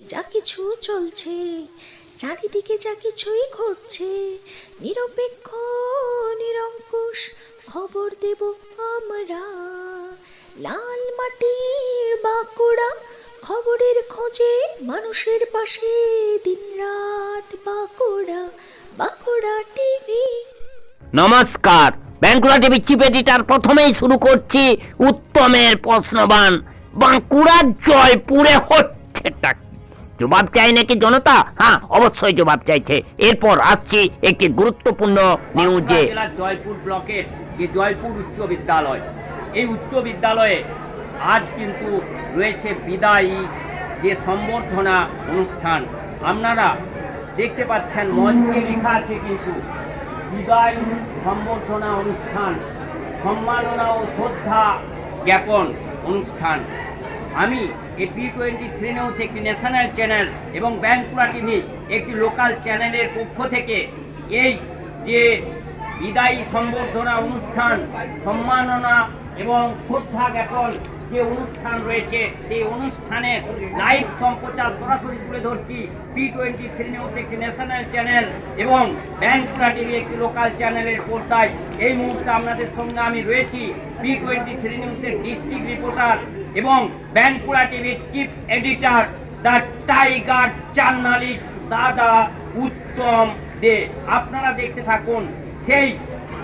যা কিছু চলছে চারিদিকে, যা কিছুই ঘটছে, নিরপেক্ষ নিরঙ্কুশ খবর দেব আমরা। লাল মাটির বাঁকুড়া, খবরের খোঁজে মানুষের পাশে দিনরাত বাঁকুড়া, বাঁকুড়া টিভি। নমস্কার, বাঁকুড়া টিভি চিফ এডিটর প্রথমেই শুরু করছি উত্তমের প্রশ্নবান। বাঁকুড়ার জয়পুরে হচ্ছেটা কি? জবাব চাই নাকি জনতা? হ্যাঁ, অবশ্যই জবাব চাইছে। এরপর আসছি একটি গুরুত্বপূর্ণ নিউজে। জয়পুর ব্লকের যে জয়পুর উচ্চ বিদ্যালয়, এই উচ্চ বিদ্যালয়ে আজ কিন্তু রয়েছে বিদায়ী যে সম্বর্ধনা অনুষ্ঠান। আপনারা দেখতে পাচ্ছেন মঞ্চে লেখা আছে কিন্তু বিদায় সম্বর্ধনা অনুষ্ঠান, সম্মাননা ও শ্রদ্ধা জ্ঞাপন অনুষ্ঠান। আমি P23 নিউজ একটি ন্যাশনাল চ্যানেল এবং বাঁকুড়া টিভি একটি লোকাল চ্যানেলের পক্ষ থেকে এই যে বিদায়ী সম্বর্ধনা অনুষ্ঠান, সম্মাননা এবং শ্রদ্ধা জ্ঞাপন যে অনুষ্ঠান রয়েছে, সেই অনুষ্ঠানের লাইভ সম্প্রচার সরাসরি তুলে ধরছি। P23 নিউজ একটি ন্যাশনাল চ্যানেল এবং বাঁকুড়া টিভি একটি লোকাল চ্যানেলের পর্দায় এই মুহূর্তে আপনাদের সঙ্গে আমি রয়েছি। P23 নিউজের ডিস্ট্রিক্ট রিপোর্টার এবং বাঁকুড়া টিভির chief editor, the tiger journalist দাদা উত্তম দে। আপনারা দেখতে থাকুন সেই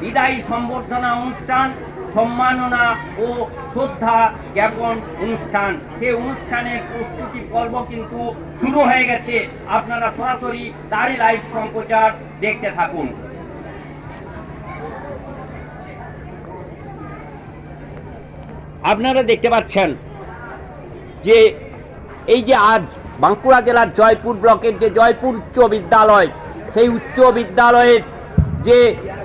বিদায়ী সম্বর্ধনা অনুষ্ঠান, সম্মাননা ও শ্রদ্ধা জ্ঞাপন অনুষ্ঠান। সেই অনুষ্ঠানের প্রস্তুতি পর্ব কিন্তু শুরু হয়ে গেছে। আপনারা সরাসরি তারই লাইভ সম্প্রচার দেখতে থাকুন। আপনারা দেখতে পাচ্ছেন যে এই যে আজ বাঁকুড়া জেলার জয়পুর ব্লকের যে জয়পুর উচ্চ বিদ্যালয়, সেই উচ্চ বিদ্যালয়ের যে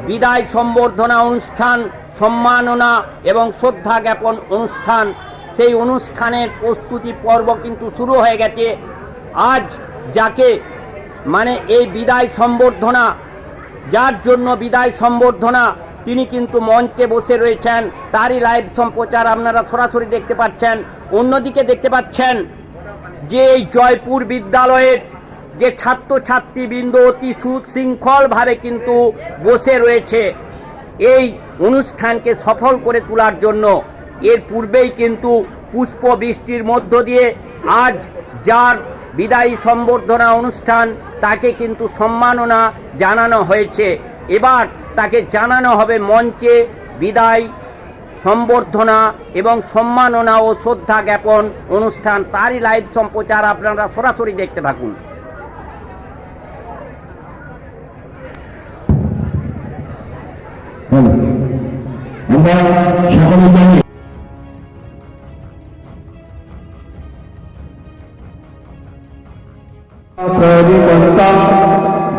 বিদায় সম্বর্ধনা অনুষ্ঠান, সম্মাননা এবং শ্রদ্ধা জ্ঞাপন অনুষ্ঠান, সেই অনুষ্ঠানের প্রস্তুতি পর্ব কিন্তু শুরু হয়ে গেছে। আজ যাকে এই বিদায় সম্বর্ধনা, যার জন্য বিদায় সম্বর্ধনা, তিনি কিন্তু মঞ্চে বসে রয়েছেন। তারই লাইভ সম্প্রচার আপনারা সরাসরি দেখতে পাচ্ছেন। অন্যদিকে দেখতে পাচ্ছেন যে এই জয়পুর বিদ্যালয়ের যে ছাত্রছাত্রীবৃন্দ অতি সুশৃঙ্খলভাবে কিন্তু বসে রয়েছে এই অনুষ্ঠানকে সফল করে তোলার জন্য। এর পূর্বেই কিন্তু পুষ্প বৃষ্টির মধ্য দিয়ে আজ যার বিদায়ী সম্বর্ধনা অনুষ্ঠান, তাকে কিন্তু সম্মাননা জানানো হয়েছে। এবার তাকে জানানো হবে মঞ্চে বিদায় সম্বর্ধনা এবং সম্মাননা ও শ্রদ্ধা জ্ঞাপন অনুষ্ঠান। তারই লাইভ সম্প্রচার আপনারা সরাসরি দেখতে থাকুন। আমরা সকলে জানি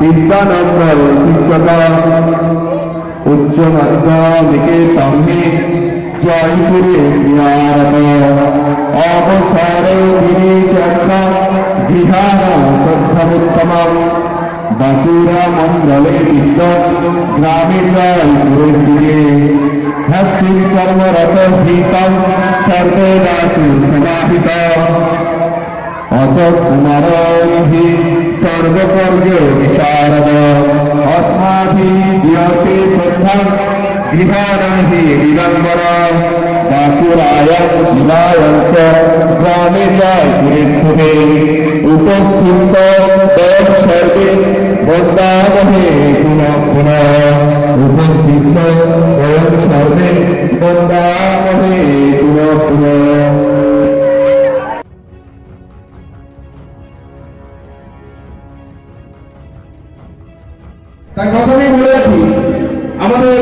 বিদ্যানগর শিক্ষকা উচ্চ মাধ্যমিকে তমে জয়পুরে অবসরে তিনি চক্র গৃহাণ শ্রদ্ধামুত্তম বাঁকুড়া মন্ডলে বিদ্যুৎ গ্রামে জয়পুরে স্থিতে হস্তিং কর্মরত ভীতং সর্বদাসু সমাহিত অশোক কুমার সর্বকর্য বিশারদ অস্মাভি দিয়তে শ্রদ্ধা গৃহাণাহি বিড়ম্বর বাঁকুড়ায়াং জেলায়াং চ গ্রামে জয়পুরে স্থিতে উপস্থিত বয়ং সর্বে বন্দামহে পুনঃ পুনঃ উপস্থিত বয়ং সর্বে বন্দামহে পুনঃ পুনঃ। তাই প্রথমেই বলে রাখি, আমাদের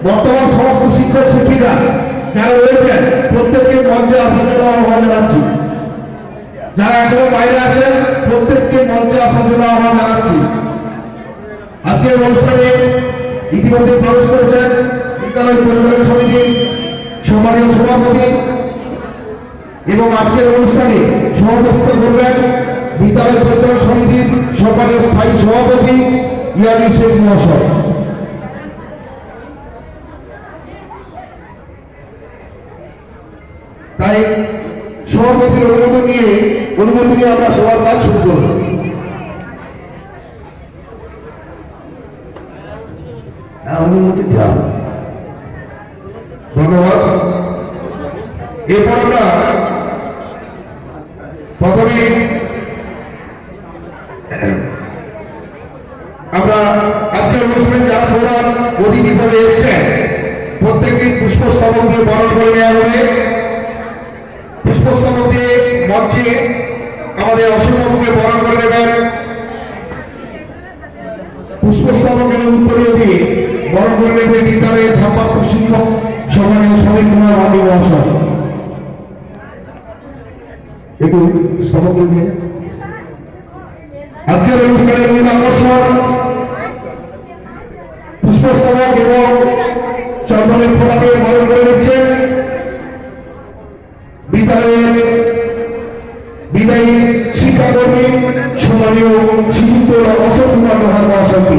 বর্তমান সমস্ত শিক্ষক শিক্ষিকা যারা রয়েছেন প্রত্যেককে মঞ্চে আসার জন্য আহ্বান জানাচ্ছি। যারা এখনো বাইরে আছেন প্রত্যেককে মঞ্চে আসার জন্য আহ্বান জানাচ্ছি। আজকের অনুষ্ঠানে ইতিমধ্যে প্রবেশ করেছেন বিদ্যালয় পরিচালনা সমিতির সম্মানীয় সভাপতি এবং আজকের অনুষ্ঠানে সভাপতিত্ব করবেন বিদ্যালয় পরিচালনা সমিতির সম্মানীয় স্থায়ী সভাপতি ইয়ানি শেখ মহাশয়। তাই সভাপতির অনুমোদন নিয়ে অনুমতি নিয়ে আমরা সবার কাজ শুরু করব। অনুমতি দেওয়া ধন্যবাদ। এরপর আমরা প্রথমে আমরা আজকের অনুষ্ঠানে যারা প্রধান অতিথি হিসাবে এসেছেন প্রত্যেককে পুষ্পস্তবক দিয়ে বরণ করে নেওয়া হবে। পুষ্পস্তবক দিয়ে মঞ্চে আমাদের অসীমবাবুকে বরণ করে নেবেন। পুষ্পস্তবকের উত্তরীয় দিয়ে বরণ করে নেবে বিদ্যালয়ের ভারপ্রাপ্ত শিক্ষক সম্মানীয় সমীর কুমার মান্ডি মহাশয়। একটু স্তবক দিয়ে আজকের অনুষ্ঠানের মূল আকর্ষণ পুষ্পস্তবক এবং চন্দনের ফোঁটা দিয়ে বরণ করে নিচ্ছেন বিদ্যালয়ের বিদায়ী শিক্ষাকর্মী সম্মানীয় শিক্ষিত অশোক কুমার লোহার মহাশয়কে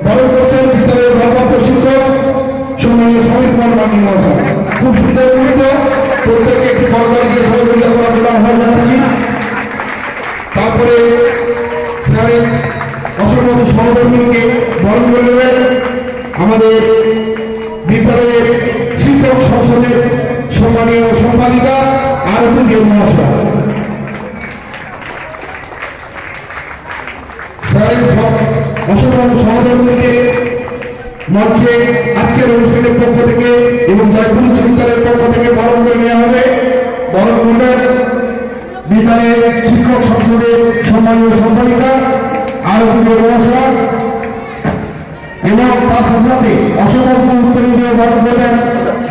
বরণ করছেন বিদ্যালয়ের ভারপ্রাপ্ত শিক্ষক সম্মানীয় সমীর কুমার মান্ডি মহাশয়। খুব সুন্দর মুহূর্ত, প্রত্যেককে একটি বরদান দিয়ে সহযোগিতা করার জন্য আহ্বান জানাচ্ছি। তারপরে স্যারের অসংখ্য সহকর্মীকে বরণ করে নেবেন আমাদের বিদ্যালয়ের শিক্ষক সংসদের সম্মানীয় সম্পাদিকা আরতি দেব মহাশয়। স্যারের অসংখ্য সহকর্মীকে মঞ্চে আজকের অনুষ্ঠানের পক্ষ থেকে এবং জয়পুর উচ্চ বিদ্যালয়ের পক্ষ থেকে বরণ করে নেওয়া হবে। বরণ করবেন বিদ্যালয়ের শিক্ষক সংসদের সম্মানীয় সম্পাদিকা আরতি দেব মহাশয় এবং তার সাথে সাথে অসংখ্য উত্তরী দিয়ে বরণ করবেন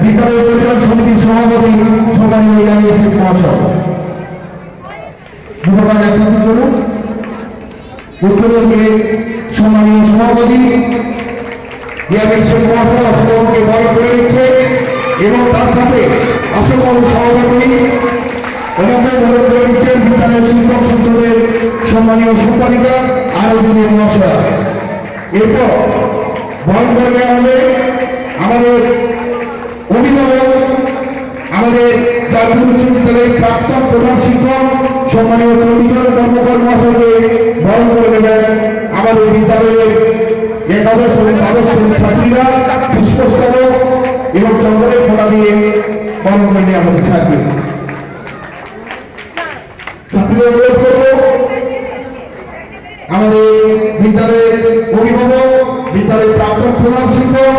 বিদ্যালয় পরিচালন সমিতির সভাপতি সম্মানীয় ইয়ানি শেখ মহাশয়। ধন্যবাদ। একসাথে চলুন উত্তরীয় সম্মানীয় সভাপতি ইয়ানি শেখ মহাশয় অসংখ্যকে বরণ করে নিচ্ছে এবং তার সাথে অসংখ্য সভাপতি ওনাকে বরণ করে নিচ্ছেন বিদ্যালয়ের শিক্ষক সংসদের সম্মানীয় সম্পাদিকা আরতি দেব মহাশয়। এরপর বরণ করে নেওয়া হবে আমাদের অভিভাবক আমাদের জয়পুর উচ্চ বিদ্যালয়ের প্রাক্তন প্রধান শিক্ষক সম্মানীয় চণ্ডীচরণ কর্মকার মহাশয়কে বরণ করে নেবেন আমাদের বিদ্যালয়ের একাদশ এবং দ্বাদশ শ্রেণীর ছাত্রীরা পুষ্পস্তবক এবং চন্দনের ফোঁটা দিয়ে বরণ করে নেওয়া হবে। ছাত্রীদের অনুরোধ করব আমাদের বিদ্যালয়ের অভিভাবক বিদ্যালয়ের প্রাক্তন প্রধান শিক্ষক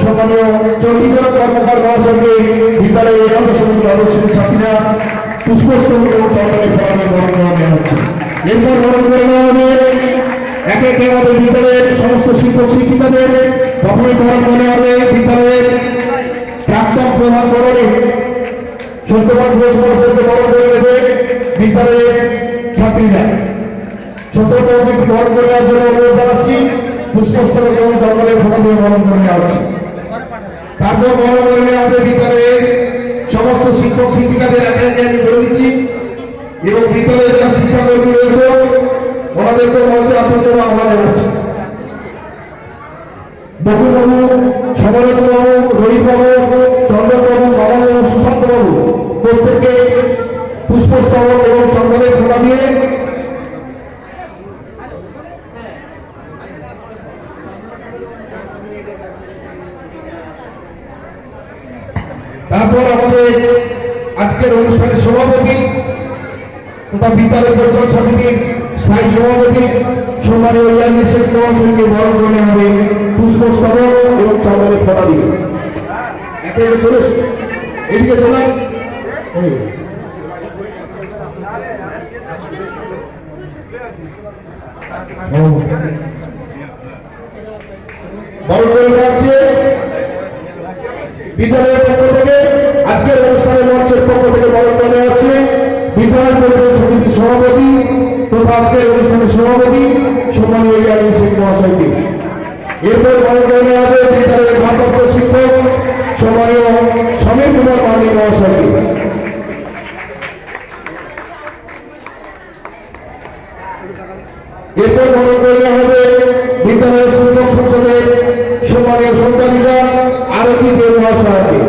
সম্মানীয় চণ্ডীচরণ কর্মকার মহাশয়কে বিদ্যালয়ের একাদশ এবং দ্বাদশ শ্রেণীর ছাত্রীরা পুষ্পস্তবক এবং চন্দনের ফোঁটা দিয়ে বরণ করে নেওয়া হচ্ছে। এরপর বরণ করে নেওয়া হবে একে একে আমাদের বিদ্যালয়ের সমস্ত শিক্ষক শিক্ষিকাদের। প্রথমে বরণ করে হবে বিদ্যালয়ের প্রাক্তন প্রধান বরণী সত্যপাল ঘোষ মহাশয়কে বরণ করে নেবে বিদ্যালয়ের ছাত্রীরা। সত্যপালকে বরণ করে নেওয়ার জন্য অনুরোধ জানাচ্ছি। পুষ্পস্তবক এবং চন্দনের ফোঁটা দিয়ে বরণ করে নেওয়া হচ্ছে। তারপর বরণ করে নেওয়া হবে বিদ্যালয়ের সমস্ত শিক্ষক শিক্ষিকাদের একে একে আমি বলে দিচ্ছি এবং বিদ্যালয়ের যারা শিক্ষাকর্মী রয়েছে ওনাদেরকে মঞ্চে আসার জন্য আহ্বান জানাচ্ছি। বকুলবাবু, সমরেন্দ্রবাবু, রোহিতবাবু, চন্দ্রবাবু, বাবাবু, সুশান্তবাবু প্রত্যেককে পুষ্পস্তবক এবং চন্দনের ফোঁটা দিয়ে তারপর আমাদের আজকের অনুষ্ঠানের সভাপতি তথা বিদ্যালয় পরিচালন সমিতির স্থায়ী সভাপতি সম্মানীয় ইয়ানি শেখ মহাশয়কে বরণ করে হবে পুষ্পস্তবক এবং চন্দনের ফোঁটা দিয়ে। একে চলে এদিকে চলে বরণ করে যাচ্ছে বিদ্যালয়ের পক্ষ থেকে। আজকের অনুষ্ঠানের মঞ্চের পক্ষ থেকে বরণ করে হচ্ছে বিদ্যালয় পরিচালন সমিতির সভাপতি তথা আজকের অনুষ্ঠানের সভাপতি সম্মানীয় ইয়ানি শেখ মহাশয়কে। এরপর বরণ করে নেওয়া হবে বিদ্যালয়ের ভারপ্রাপ্ত শিক্ষক সম্মানীয় সমীর কুমার মান্ডি মহাশয়কে। এরপর বরণ করে নেওয়া হবে বিদ্যালয়ের শিক্ষক সংসদের সম্মানীয় সম্পাদিকা আরতি দেব মহাশয়কে।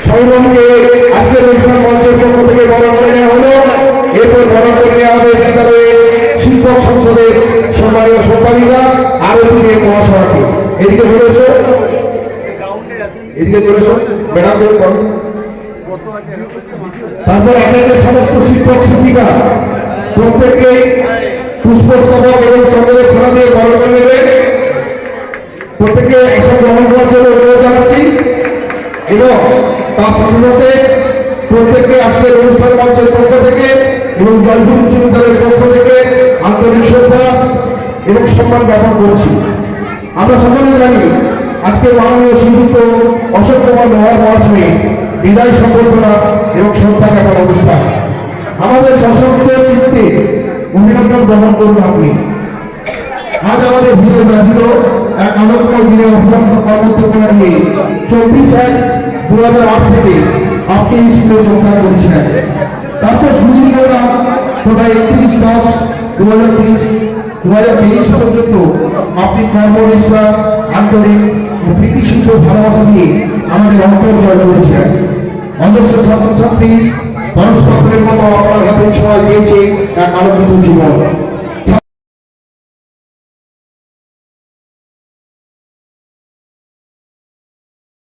সৌরভকে আজকের অনুষ্ঠান মঞ্চের পক্ষ থেকে বরণ করে নেওয়া হলো। এরপর বরণ করে নেওয়া হবে বিদ্যালয়ের শিক্ষক সংসদের সম্মানীয় সম্পাদিকা আরো দিকে মহাসভাকে। এদিকে চলে এসো, এদিকে চলে এসো ম্যাডাম। তারপর আপনাদের সমস্ত শিক্ষক শিক্ষিকা প্রত্যেককে পুষ্পস্তবক এবং চন্দ্রের ফোড়া দিয়ে বরণ করে নেবে। প্রত্যেককে আসন গ্রহণ করার জন্য অনুরোধ জানাচ্ছি এবং তার সাথে সাথে প্রত্যেককে আজকের অনুষ্ঠান মঞ্চের পক্ষ থেকে এবং জয়পুর উচ্চ বিদ্যালয়ের পক্ষ থেকে আন্তরিক শ্রদ্ধা এবং সম্মান জ্ঞাপন করছি। আমরা সকলে জানি আজকে মাননীয় শ্রীযুক্ত অশোক কুমার লোহার মহাশয়ের বিদায় সম্বর্ধনা এবং শ্রদ্ধা জ্ঞাপন অনুষ্ঠান। আমাদের সশস্ত্র চিত্তে অভিনন্দন গ্রহণ করুন আপনি। আজ আমাদের ধীরে ব্যাধিত এক আনন্দময় দিনে কর্মত্রপনা নিয়ে 24/1/2008 থেকে আপনি স্কুলে যোগদান করেছিলেন। তারপর সুযোগ প্রোগ্রাম প্রায় 31/10/2023 পর্যন্ত আপনি কর্মনিষ্ঠা, আন্তরিক ও প্রীতিসিদ্ধ ভালোবাসা দিয়ে আমাদের অন্তর জয় করেছিলেন। অজস্র ছাত্রছাত্রী পরস্পরের মতো আপনার হাতে ছোঁয়া দিয়েছে এক আনন্দিত জীবন।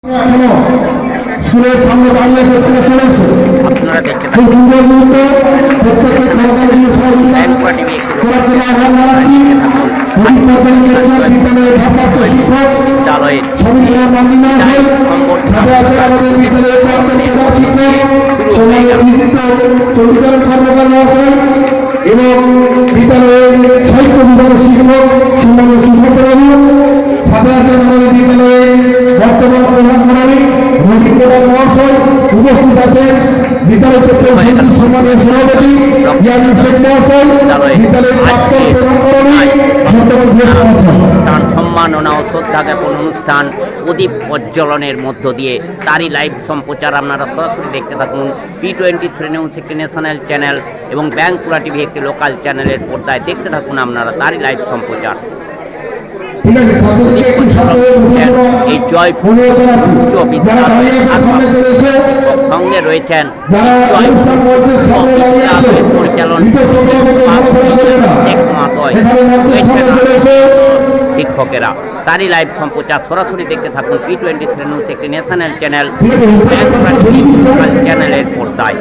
এখনো স্কুলের সামনে দাঁড়িয়ে আছে, তোমরা চলে এসো। আপনারা দেখতে খুব সুন্দর মুহূর্ত, প্রত্যেককে খাওয়া দিয়ে সহযোগিতা করার জন্য আহ্বান জানাচ্ছি। বিদ্যালয়ের ভারপ্রাপ্ত শিক্ষক সমীর নন্দী মহাশয়, সাথে আছে আমাদের বিদ্যালয়ের প্রাক্তন প্রধান শিক্ষক সম্মানীয় শ্রীযুক্ত চণ্ডীচরণ কর্মকার মহাশয় এবং বিদ্যালয়ের সাহিত্য বিভাগের শিক্ষক সম্মানীয় সুশান্ত বাবু, সাথে আছেন আমাদের বিদ্যালয়ের বর্তমান প্রধান প্রণালী রবি প্রধান মহাশয়, উপস্থিত আছেন বিদ্যালয় পত্রিকা সমিতির সম্মানীয় সভাপতি ইয়ামিন শেখ মহাশয়, বিদ্যালয়ের প্রাক্তন প্রধান প্রণালী তার সম্মাননা ও শ্রদ্ধা জ্ঞাপন অনুষ্ঠান প্রদীপ প্রজ্বলনের মধ্য দিয়ে তারই লাইভ সম্প্রচার আপনারা সরাসরি দেখতে থাকুন P23 নিউজ একটি ন্যাশনাল চ্যানেল এবং বাঁকুড়া টিভি একটি লোকাল চ্যানেলের পর্দায় দেখতে থাকুন আপনারা তারই লাইভ সম্প্রচার। এই জয়পুর উচ্চ বিদ্যালয়ের সঙ্গে রয়েছেন পরিচালন শিক্ষকেরা। তারই লাইভ সম্প্রচার সরাসরি দেখতে থাকুন P23 নিউজ একটি ন্যাশনাল চ্যানেল চ্যানেলের পর্দায়।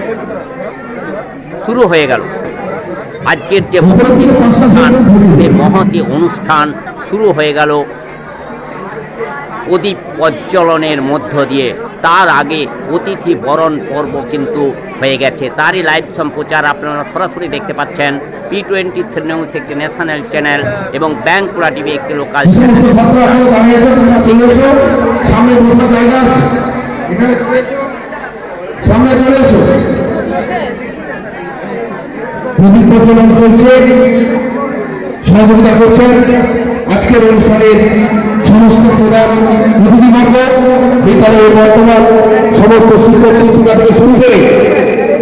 শুরু হয়ে গেল আজকের যে মহতী অনুষ্ঠান, এই মহতী অনুষ্ঠান শুরু হয়ে গেল প্রদীপ প্রজ্বলনের মধ্য দিয়ে। তার আগে অতিথি বরণ পর্ব কিন্তু হয়ে গেছে, তারই লাইভ সম্প্রচার আপনারা সরাসরি দেখতে পাচ্ছেন P23 নিউজ একটি ন্যাশনাল চ্যানেল এবং বাঁকুড়া টিভি একটি লোকাল চ্যানেল। প্রদীপ প্রজ্বলন চলছে, সহযোগিতা করছেন আজকের অনুষ্ঠানের সমস্ত প্রধান অতিথিবর্গ, বিদ্যালয়ের বর্তমান সমস্ত শিক্ষক শিক্ষিকা থেকে শুরু করে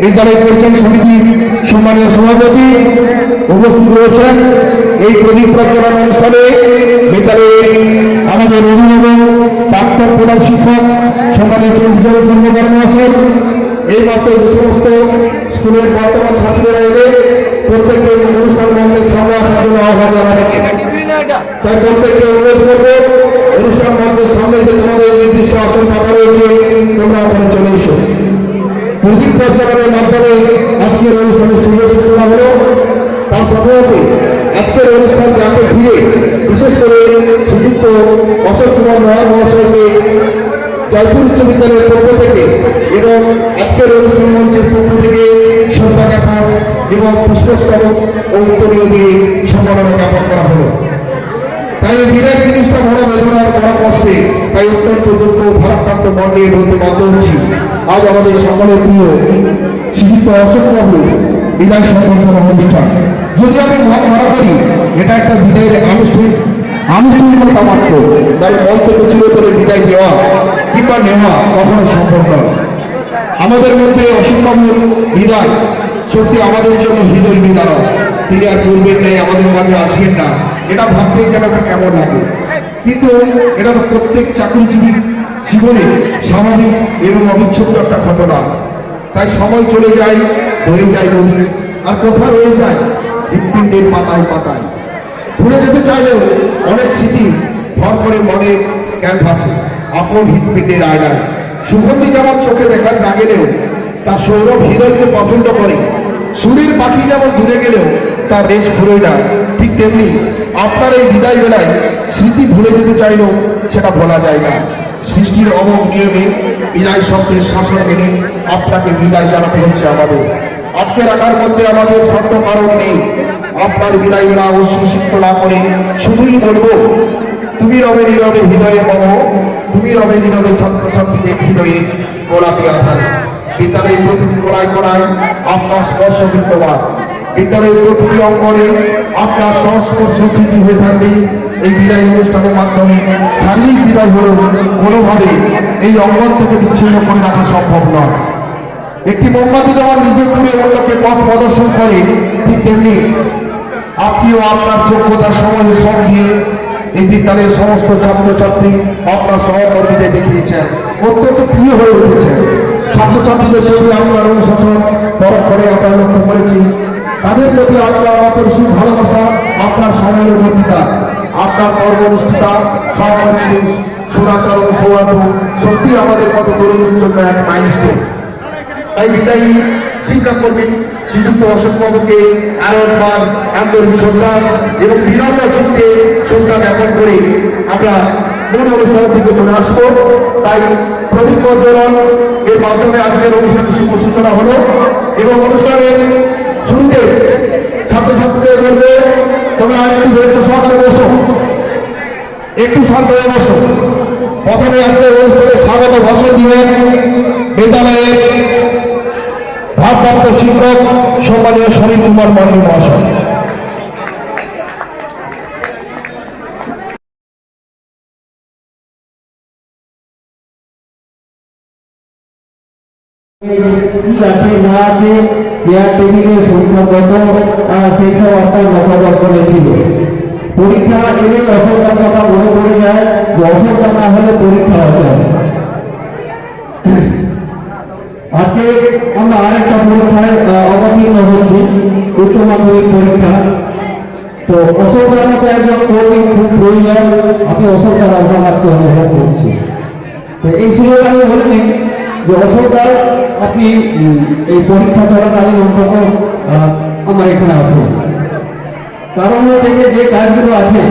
বিদ্যালয় পরিচালন সমিতির সম্মানীয় সভাপতি উপস্থিত রয়েছেন। এই প্রদীপ প্রজ্বলন অনুষ্ঠানে বিদ্যালয়ে আমাদের অভিভাবক, প্রাক্তন প্রধান শিক্ষক সম্মানীয় চণ্ডীচরণ কর্মকার মহাশয়, এই মাত্র যে সমস্ত স্কুলের বর্তমান ছাত্রীরা এলে প্রত্যেককে অনুষ্ঠান মঞ্চের সামনে আসার জন্য আহ্বান জানানো। তাই প্রত্যেককে অনুরোধ করবো অনুষ্ঠান মঞ্চের সামনে যে তোমাদের নির্দিষ্ট আসন পাতা রয়েছে তোমরা ওখানে চলে এসো। প্রদীপ প্রজ্বলনের মাধ্যমে আজকের অনুষ্ঠানের শুভ সূচনা হলো। তার সাথে সাথে আজকের অনুষ্ঠানকে এত ঘিরে বিশেষ করে শ্রীযুক্ত অশোক কুমার লোহার মহাশয়কে জয়পুর উচ্চ বিদ্যালয়ের পক্ষ থেকে এবং আজকের অনুষ্ঠান মঞ্চের পক্ষ থেকে শ্রদ্ধা জ্ঞাপন এবং পুষ্পস্তবক ও উত্তরীয় দিয়ে সম্মাননা জ্ঞাপন করা হলো। তাই বিদায় জিনিসটা বড় বেদনার, বড় কষ্টে, তাই অত্যন্ত দুঃখ ভারাক্রান্ত মন নিয়ে বলতে বাধ্য হচ্ছি আজ আমাদের সকলের প্রিয় শ্রীযুক্ত অশোক বাবু বিদায় সম্বর্ধনা অনুষ্ঠান। যদি আমি মনে করি এটা একটা বিদায়ের আনুষ্ঠানিকতা মাত্র, কারণ মন থেকে চিরতরে বিদায় দেওয়া কিংবা নেওয়া কখনো সম্ভব নয়। আমাদের মধ্যে অসম্ভবের বিদায় সত্যি আমাদের জন্য হৃদয় বিদারক। তিনি আর পূর্বের নেই আমাদের মাঝে আসবেন না, এটা ভাবতেই যেন একটা কেমন লাগে, কিন্তু এটা তো প্রত্যেক চাকরিজীবীর জীবনে স্বাভাবিক এবং অবিচ্ছেদ্য একটা ঘটনা। তাই সময় চলে যায়, হয়ে যায় নদী, আর কোথা রয়ে যায় হৃৎপিণ্ডের পাতায় পাতায়। ভুলে যেতে চাইলেও অনেক স্মৃতি ভর করে মনের ক্যানভাসে, আপন হৃৎপিণ্ডের আয়নায়। সুগন্ধি যেমন চোখে দেখা না গেলেও তার সৌরভ হৃদয়কে প্রফুল্ল করে, সুরের পাখি যেমন দূরে গেলেও তার রেশ ফুরোয় না, ঠিক তেমনি আপনার এই বিদায় বেলায় স্মৃতি ভুলে যেতে চাইলেও সেটা বলা যায় না। সৃষ্টির অমোঘ নিয়মে বিদায় শব্দের শাসন মেনে আপনাকে বিদায় জানাতে হচ্ছে আমাদের। আটকে রাখার মধ্যে আমাদের শব্দ কারণ নেই। আপনার বিদায় বেলা অশ্রুসিক্ত না করে শুধুই বলবো, তুমি রবে নীরবে হৃদয়ে মম, তুমি রবে নীরবে ছাত্রছাত্রীদের হৃদয়ে গোলাপি আধার। বিদ্যালয়ের প্রতিটি কোণায় কোণায় আপনার স্পর্শ বিদ্যমান, বিদ্যালয়ের প্রতিটি অঙ্গনে আপনার সংস্পর্শ স্মৃতি হয়ে থাকবে। এই বিদায় অনুষ্ঠানের মাধ্যমে শারীরিক বিদায় হলেও কোনোভাবে এই অঙ্গন থেকে বিচ্ছিন্ন করে রাখা সম্ভব নয়। একটি মোমবাতি যেমন নিজের পুরে অন্যকে পথ প্রদর্শন করে, ঠিক তেমনি আপনিও আপনার যোগ্যতার সময়ে শ্রম দিয়ে এই বিদ্যালয়ের সমস্ত ছাত্রছাত্রী আপনার সহকর্মীদের দেখিয়েছেন, অত্যন্ত প্রিয় হয়ে উঠেছেন। ছাত্রছাত্রীদের প্রতি আপনার অনুশাসন পরখ করে আমরা লক্ষ্য করেছি, তাদের প্রতি আপনার অপরিসীম ভালোবাসা, আপনার সময়ের বক্তৃতা, আপনার কর্মনিষ্ঠতা, সহকর্মীদের সুরাচরণ সৌহার্দ্য সত্যি আমাদের মতো তরুণের জন্য এক মাইলস্টোন। তাই বিদায়ী শিক্ষাকর্মী শ্রীযুক্ত অশোক বাবুকে আরো একবার আন্তরিক শ্রদ্ধা এবং বিনম্র চিত্তে শ্রদ্ধা জ্ঞাপন করে আমরা মূল অনুষ্ঠানের দিকে চলে আসবো। তাই প্রদীপ প্রজ্বলন এর মাধ্যমে আজকের অনুষ্ঠানের শুভ সূচনা হলো এবং অনুষ্ঠানের শুরুতে ছাত্রছাত্রীদের বলবে, তোমরা একটু ধৈর্য সহকারে বসো, একটু শান্ত হয়ে বসো। প্রথমে আজকের অনুষ্ঠানে স্বাগত ভাষণ দিবেন বিদ্যালয়ের ভারপ্রাপ্ত শিক্ষক সম্মানীয় সমীর কুমার মন্ডল মহাশয়। কি আছে না আছে, চেয়ার টেবিলের সংখ্যা কত, সেই সব আপনার লক্ষ্য করেছিল। পরীক্ষা এলে অসুবিধার কথা মনে পড়ে যায় যে অসুবিধা না হলে পরীক্ষা হতে হবে। আজকে আমরা আরেকটা পরীক্ষায় অবতীর্ণ হচ্ছি, উচ্চ মাধ্যমিক পরীক্ষা। তো অসুবিধার মতো একজন কর্মী খুব প্রয়োজন, আপনি অসুবিধার অভাব আজকে অনুভব করছি। তো এই সুযোগ আমি বলে নিই যে অসুবিধার আপনি এই পরীক্ষা চলাকালীন অন্তত আমার এখানে আসুন। কারণ হচ্ছে যে কাজগুলো আছে,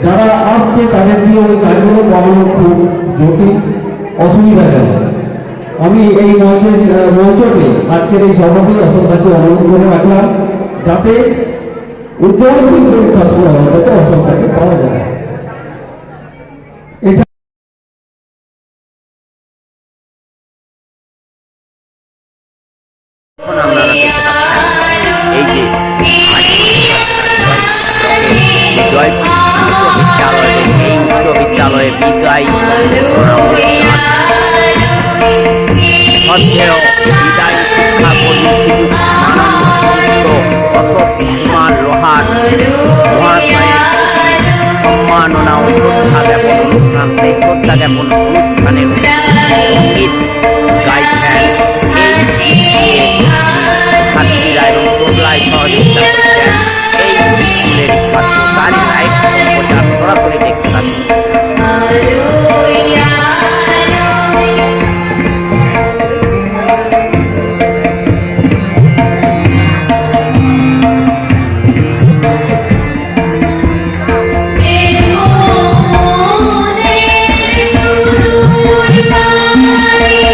যারা আসছে তাদের দিয়ে ওই কাজগুলো করানো খুব জটিল, অসুবিধাজনক। আমি এই মঞ্চকে আজকের এই সভাকে অসুবিধাকে অনুরোধ করে রাখলাম যাতে উজ্জ্বল পরীক্ষার সময় অন্তত অসুবিধাকে পাওয়া যায়। এই যে বিশ্ববিদ্যালয়ে বিদায়ী সত্ত্বেও বিদায়ী শিক্ষাকর্মী অশোক কুমার লোহার মহাশয়ের সম্মাননা ও শ্রদ্ধা জ্ঞাপন অনুষ্ঠান, সেই শ্রদ্ধা জ্ঞাপন অনুষ্ঠানে সঙ্গীত গাইছেন ছাত্রীরা এবং প্রবলায় সহযোগিতা করছেন এই স্কুলের ছাত্র। তারই লাইভ সম্প্রচার সরাসরি দেখতে থাকুন। Bye.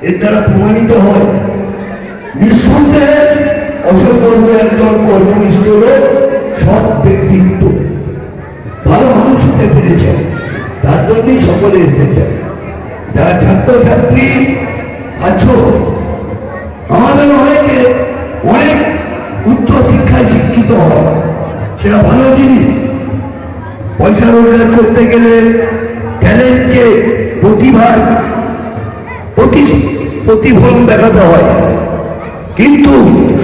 এর দ্বারা প্রমাণিত হয় নিঃসন্দেহে অশোক বাবু একজন কর্মনিষ্ঠ লোক, সৎ ব্যক্তিত্ব, ভালো মানুষ হতে পেরেছেন, তার জন্যই সকলে এসেছেন। যারা ছাত্রছাত্রী আছো, আমাদের অনেকে অনেক উচ্চ শিক্ষায় শিক্ষিত হয়, সেটা ভালো জিনিস। পয়সা রোজগার করতে গেলে ট্যালেন্টকে, প্রতিভার প্রতিফলন দেখাতে হয়, কিন্তু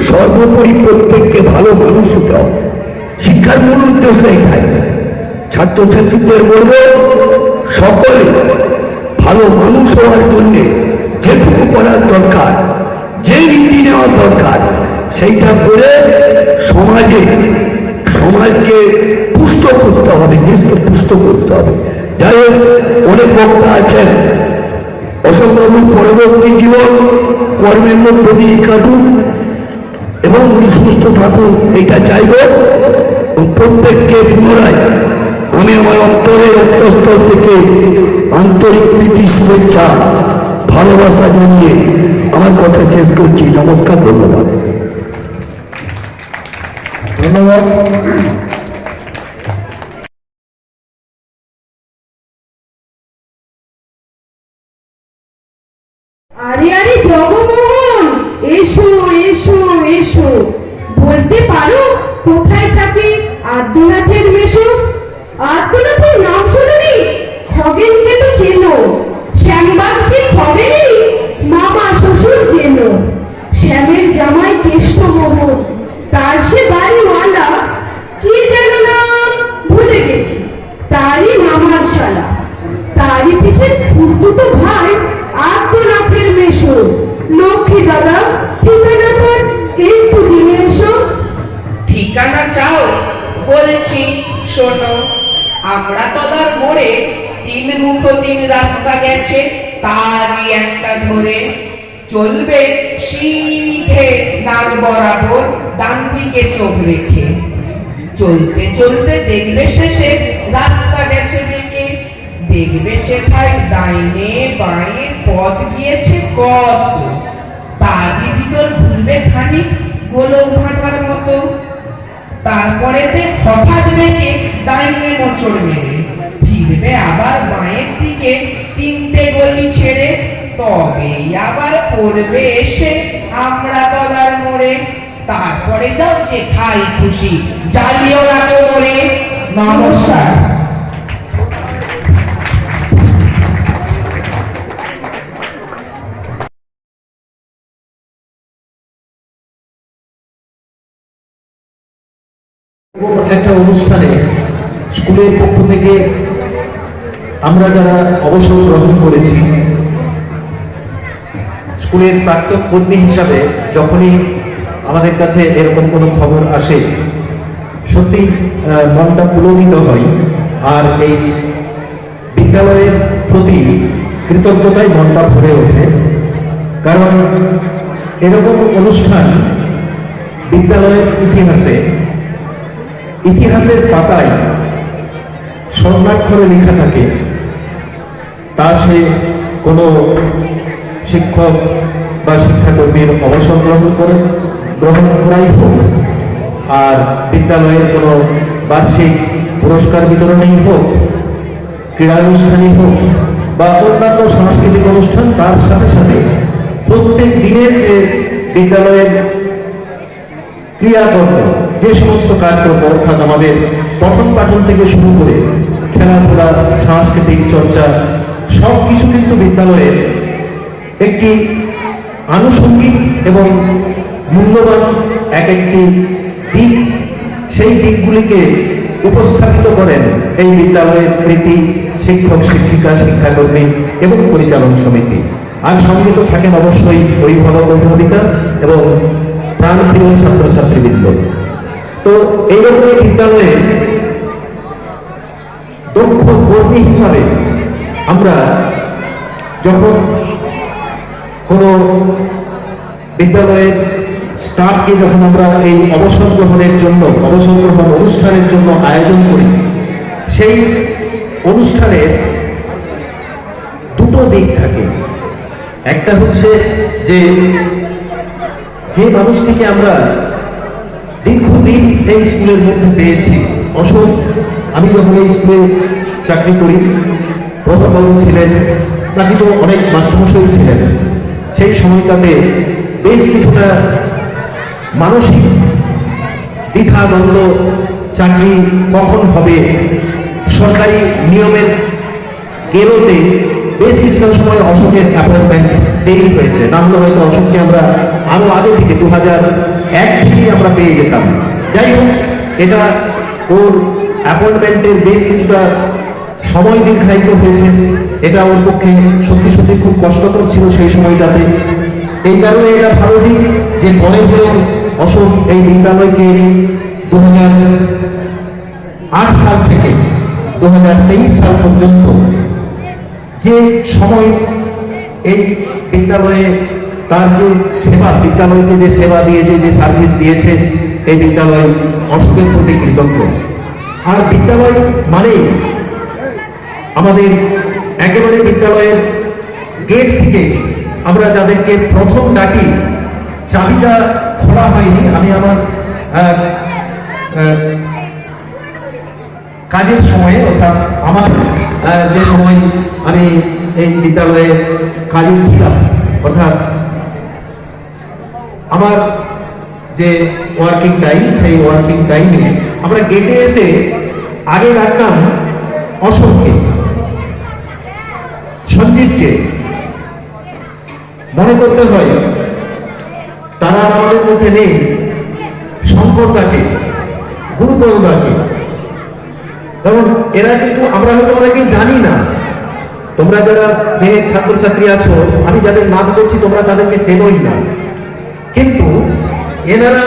সর্বোপরি প্রত্যেককে ভালো মানুষ হতে হবে। শিক্ষার মূল উদ্দেশ্য এটাই। ছাত্রছাত্রীদের বলবো সকলে ভালো মানুষ হওয়ার জন্য যেটুকু করার দরকার, যে নীতি নেওয়ার দরকার, সেইটা করে সমাজকে পুষ্ট করতে হবে, দেশকে পুষ্ট করতে হবে। যাই হোক, অনেক বক্তা আছেন, অশোকবাবুর পরবর্তী জীবন কর্মের মধ্যে দিয়ে কাটুন এবং উনি সুস্থ থাকুন, এটা চাইব। প্রত্যেককে পুনরায় আমি আমার অন্তরের অন্তঃস্থল থেকে আন্তরিক প্রীতি, শুভেচ্ছা, ভালোবাসা জানিয়ে আমার কথা শেষ করছি। নমস্কার, ধন্যবাদ। ধন্যবাদ। আরে আরে জগমোহন, এসো এসো এসো। বলতে পারো কোথায় থাকে আদ্যনাথের মেশো? আদ্যনাথের নাম শুনুনি? খগেনকে তো চেনো, শ্যামবাগজি খগেনেরই মামা শ্বশুর যেন। শ্যামের জামাই কেষ্টমোহন, তার সে বাড়িওয়ালা, কি যেন নাম ভুলে গেছি, তারই মামার শালা। তারই পিসের খুড়তুতো ভাই আদ্যনাথের মেশো। লক্ষ্মী দাদা, ঠিকানাটা একটু জেনে এসো। ঠিকানা চাও? বলছি শোনো। আমরা তদার মোড়ে 3 মুখ 3 রাস্তা গেছে, তারই একটা ধরে চলবে সিধে নাক বরাবর, ডান দিকে চোখ রেখে। চলতে চলতে দেখবে শেষে রাস্তা গেছে দিকে, দেখবে সেখানে ডাইনে বাঁয়ে পথ গিয়েছে কত। তারই ভিতর ঘুরবে খানিক গোলক ভাটার মতো, তারপরে হঠাৎ দেখে ডাইনে মোচড় মেরে ফিরবে আবার বাঁয়ের দিকে 3টে গলি ছেড়ে, তবেই আবার পড়বে এসে আমরা তলার মোড়ে। তারপরে যাও যেথায় খুশি, জ্বালিও রাখো মোড়ে। নমস্কার। একটা অনুষ্ঠানে স্কুলের পক্ষ থেকে আমরা যারা অবসর গ্রহণ করেছি, স্কুলের প্রাক্তন কর্মী হিসাবে যখনই আমাদের কাছে এরকম কোনো খবর আসে, সত্যি মনটা পুলকিত হয়। আর এই বিদ্যালয়ের প্রতি কৃতজ্ঞতায় মনটা ভরে ওঠে, কারণ এরকম অনুষ্ঠান বিদ্যালয়ের ইতিহাসের পাতায় স্বর্ণাক্ষরে লেখা থাকে। তা সে কোনো শিক্ষক বা শিক্ষাকর্মীর অবসর গ্রহণ করাই হোক, আর বিদ্যালয়ের কোনো বার্ষিক পুরস্কার বিতরণেই হোক, ক্রীড়ানুষ্ঠানই হোক বা অন্যান্য সাংস্কৃতিক অনুষ্ঠান, তার সাথে সাথে প্রত্যেক দিনের যে বিদ্যালয়ের ক্রিয়াকর্ম, যে সমস্ত কাজকর্ম, অর্থাৎ আমাদের পঠন পাঠন থেকে শুরু করে খেলাধুলা, সাংস্কৃতিক চর্চা, সব কিছু কিন্তু বিদ্যালয়ের একটি আনুষঙ্গিক এবং মূল্যবান একটি দিক। সেই দিকগুলিকে উপস্থাপিত করেন এই বিদ্যালয়ের কৃতি শিক্ষক, শিক্ষিকা, শিক্ষাকর্মী এবং পরিচালন সমিতি। আর সঙ্গে তো থাকেন অবশ্যই অভিভাবক, অভিভাবিকা এবং প্রাণপ্রিয় ছাত্রছাত্রীবৃন্দ। তো এইরকম বিদ্যালয়ে দক্ষ কর্মী হিসাবে আমরা যখন কোনো বিদ্যালয়ের স্টাফকে যখন আমরা এই অবসর গ্রহণ অনুষ্ঠানের জন্য আয়োজন করি, সেই অনুষ্ঠানের দুটো দিক থাকে। একটা হচ্ছে যে যে মানুষটিকে আমরা দীর্ঘদিন এই স্কুলের মধ্যে পেয়েছি, অশোক। আমি যখন এই স্কুলে চাকরি করি, প্রভাববাবু ছিলেন, বাকি তো অনেক মাস্টারমশাই ছিলেন। সেই সময়টাতে বেশ কিছুটা মানসিক দ্বিধাদ্বন্দ্ব, চাকরি কখন হবে, সরকারি নিয়মের গেরোতে বেশ কিছুটা সময় অশোকের অ্যাপয়েন্টমেন্ট দেরি হয়েছে। না হলে হয়তো অশোককে আমরা আরো আগে থেকে 2001 থেকেই আমরা পেয়ে যেতাম। যাই হোক, এটা ওর অ্যাপয়েন্টমেন্টের বেশ কিছুটা সময় দীর্ঘায়িত হয়েছে। এটা ওর পক্ষে সত্যি সত্যি খুব কষ্টকর ছিল সেই সময়টাতে। এই কারণে এটা ভালো দিক যে মনে হলো অশোক এই বিদ্যালয়কে 2008 সাল থেকে 2023 সাল পর্যন্ত যে সময় এই বিদ্যালয়ে তার যে সেবা, বিদ্যালয়কে যে সেবা দিয়েছে, যে সার্ভিস দিয়েছে, এই বিদ্যালয় অশোকের প্রতি কৃতজ্ঞ। আর বিদ্যালয় মানে আমাদের একেবারে বিদ্যালয়ের গেট থেকে আমরা যাদেরকে প্রথম ডাকি, চাবিটা খোলা হয়নি। আমি আমার কাজের সময়ে, অর্থাৎ আমার যে সময় আমি এই বিদ্যালয়ে কাজে ছিলাম, অর্থাৎ আমার যে ওয়ার্কিং টাইম, সেই ওয়ার্কিং টাইমে আমরা গেটে এসে আগে ডাকতাম অশোককে, সঞ্জীবকে। মনে করতে হয় তারা আমাদের মধ্যে নেই, শঙ্করদাকে, গুরুপদদাকে। কারণ এরা কিন্তু আমরা হয়তো অনেকেই জানি না। তোমরা যারা স্নেহের ছাত্রছাত্রী আছো, আমি যাদের নাম করছি তোমরা তাদেরকে চেনোই না, কিন্তু এনারা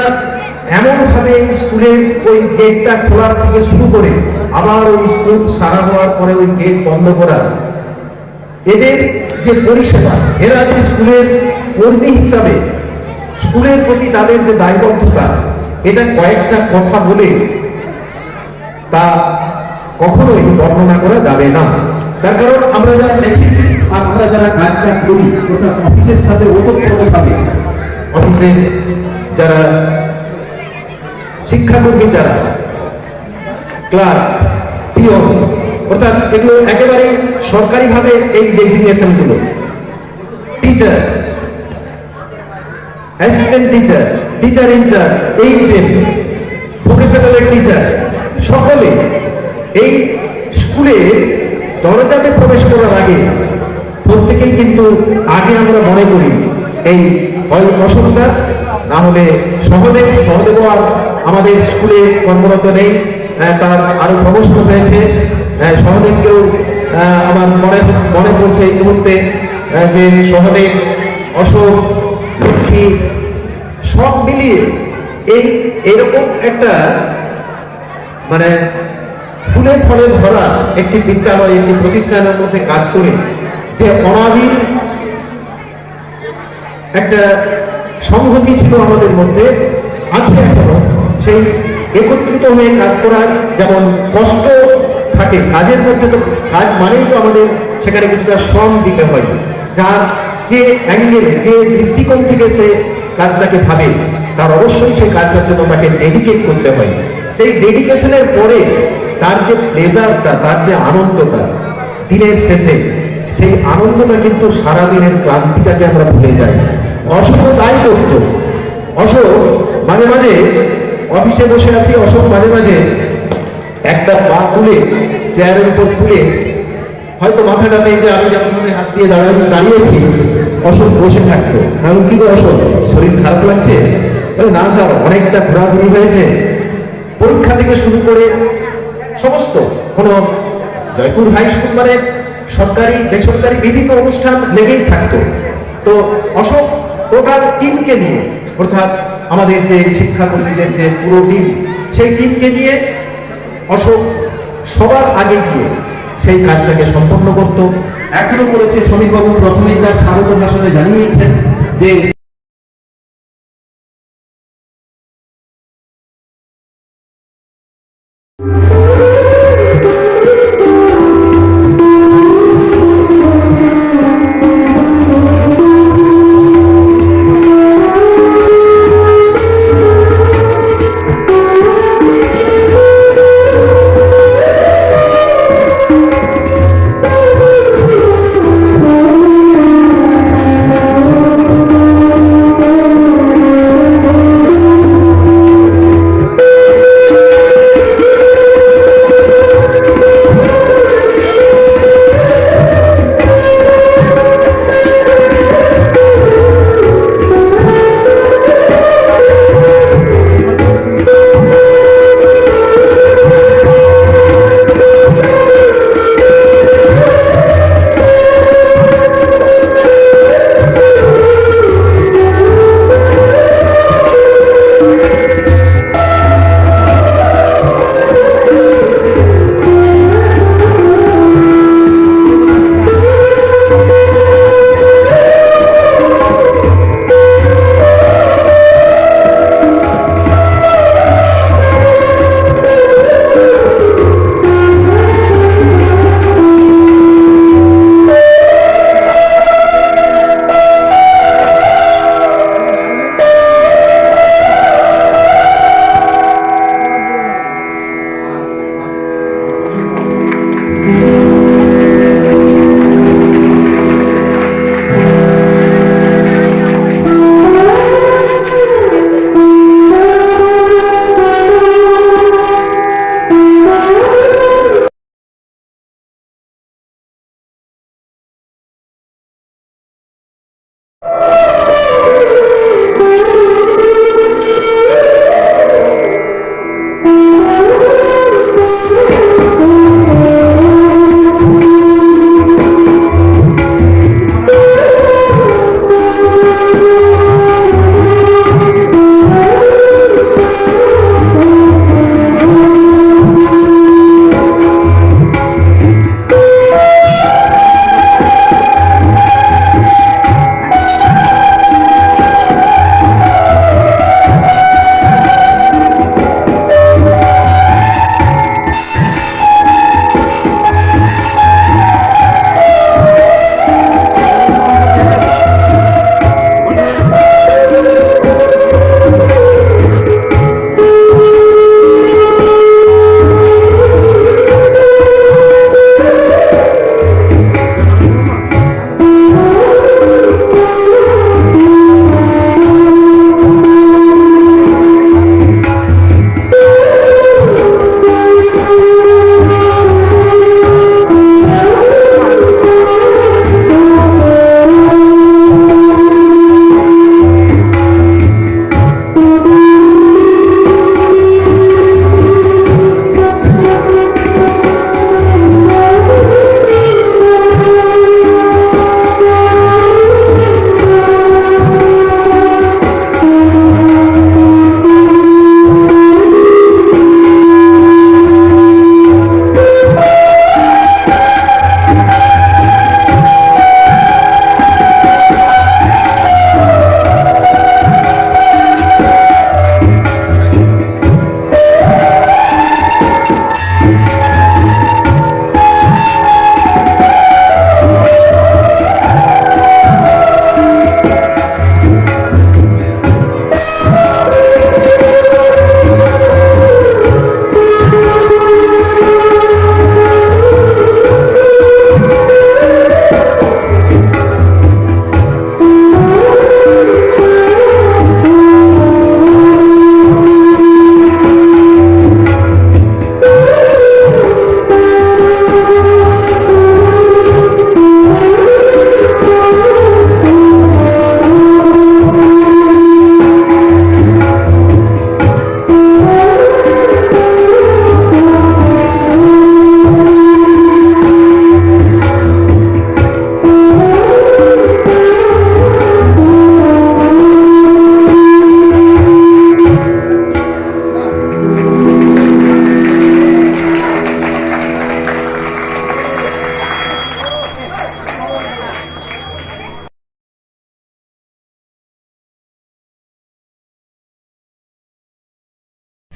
এমন ভাবে এই স্কুলের ওই গেটটা খোলার থেকে শুরু করে আবার ওই স্কুল সারা হওয়ার পরে ওই গেট বন্ধ করা, এদের যে পরিষেবা, এরা যে স্কুলের কর্মী হিসাবে স্কুলের প্রতি তাদের যে দায়বদ্ধতা, এটা কয়েকটা কথা বলে তা কখনোই বর্ণনা করা যাবে না। তার কারণ আমরা যারা দেখেছি আর আমরা যারা কাজটা করি, অর্থাৎ অফিসের সাথে ওতপ্রোতভাবে, অফিসে যারা শিক্ষাকর্মী, যারা ক্লার্ক, পিয়ন, অর্থাৎ এগুলো একেবারে সরকারিভাবে এই ডেজিগনেশন গুলো, teacher, assistant teacher, teacher in charge, HM, vocational teacher, সকলে এই স্কুলে দরজাতে প্রবেশ করার আগে প্রত্যেকেই কিন্তু আগে আমরা মনে করি এই হয় অশোকদা, না হলে সহদেব। সহদেব আর আমাদের স্কুলে কর্মরত নেই, তার আরো প্রমোশন হয়েছে। সহদেবকেও আমার মনে পড়ছে এই মুহূর্তে যে সহদেব, অশোক, লক্ষ্মী সব মিলিয়ে এইরকম একটা মানে ফুলে ফলে ভরা একটি বিদ্যালয়, একটি প্রতিষ্ঠানের মধ্যে কাজ করে যে অনাবিল একটা সংহতি ছিল আমাদের মধ্যে, আছে এখনো। সেই একত্রিত হয়ে কাজ করার যেমন কষ্ট থাকে কাজের মধ্যে, তো কাজ মানেই তো আমাদের সেখানে কিছুটা শ্রম দিতে হয়। যার যে অ্যাঙ্গেলে, যে দৃষ্টিকোণ থেকে সে কাজটাকে ভাবে, তার অবশ্যই সেই কাজটার জন্য তাকে ডেডিকেট করতে হয়। সেই ডেডিকেশনের পরে তার যে প্লেজারটা, তার যে আনন্দটা দিনের শেষে, সেই আনন্দটা কিন্তু সারাদিনের ক্লান্তিটাকে আমরা ভুলে যাই। অশোক তাই করত। অশোক মাঝে মাঝে অফিসে বসে আছে, অশোক মাঝে মাঝে একটা পা তুলে চেয়ারের উপর তুলে, হয়তো মাথাটা নেই যে আমি যেমন হাত দিয়ে দাঁড়িয়েছি, অশোক বসে থাকতো। কারণ কি গো অশোক, শরীর খারাপ লাগছে? না স্যার, অনেকটা ঘোরাঘুরি হয়েছে, পরীক্ষা থেকে শুরু করে সমস্ত, কোনো জয়পুর হাই স্কুল মানে সরকারি বেসরকারি বিভিন্ন অনুষ্ঠান লেগেই থাকতো। তো অশোক টোটাল টিমকে নিয়ে, অর্থাৎ আমাদের যে শিক্ষাকর্মীদের যে পুরো টিম, সেই টিমকে নিয়ে অশোক সবার আগে গিয়ে সেই কাজটাকে সম্পন্ন করত। এখনো করেছে। সমীরবাবু প্রথমেই তার স্বাগত ভাষণে জানিয়েছেন যে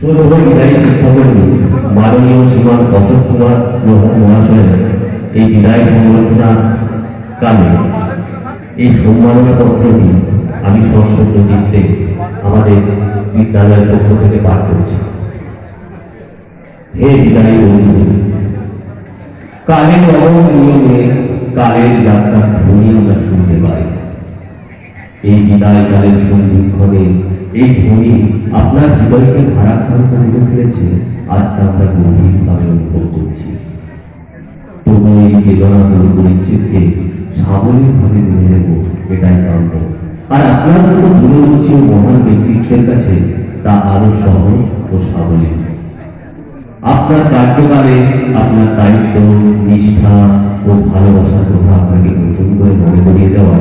শ্রদ্ধেয় বিদায়ী শিক্ষাকর্মী মাননীয় শ্রীমান অশোক কুমার মহাশয়ের এই বিদায় সংবর্ধনা কালে এই সম্মাননা পত্রটি আমি সশ্রদ্ধ চিত্তে আমাদের বিদ্যালয়ের পক্ষ থেকে পাঠ করছি। হে বিদায়ী বন্ধু, কালের অমর নিয়মে কালের যাত্রার ধ্বনি আমরা শুনতে পাই। এই বিদায় কালের সন্ধিক্ষণে এই ধ্বনি আপনার হৃদয়কে ভারাক্রান্ত করে ফেলেছে, আজ তা আমরা গভীরভাবে অনুভব করছি। তবু এই বেদনাগুলো পরিচ্ছেদকে সাবলীলভাবে মেনে নেব, এটাই কাম্য। আর আপনার মতো দূরদর্শী মহান ব্যক্তিত্বের কাছে তা আরো সহজ ও সাবলীল। আপনার কার্যকালে আপনার দায়িত্ব, নিষ্ঠা ও ভালোবাসার কথা আপনাকে নতুন করে মনে করিয়ে দেওয়া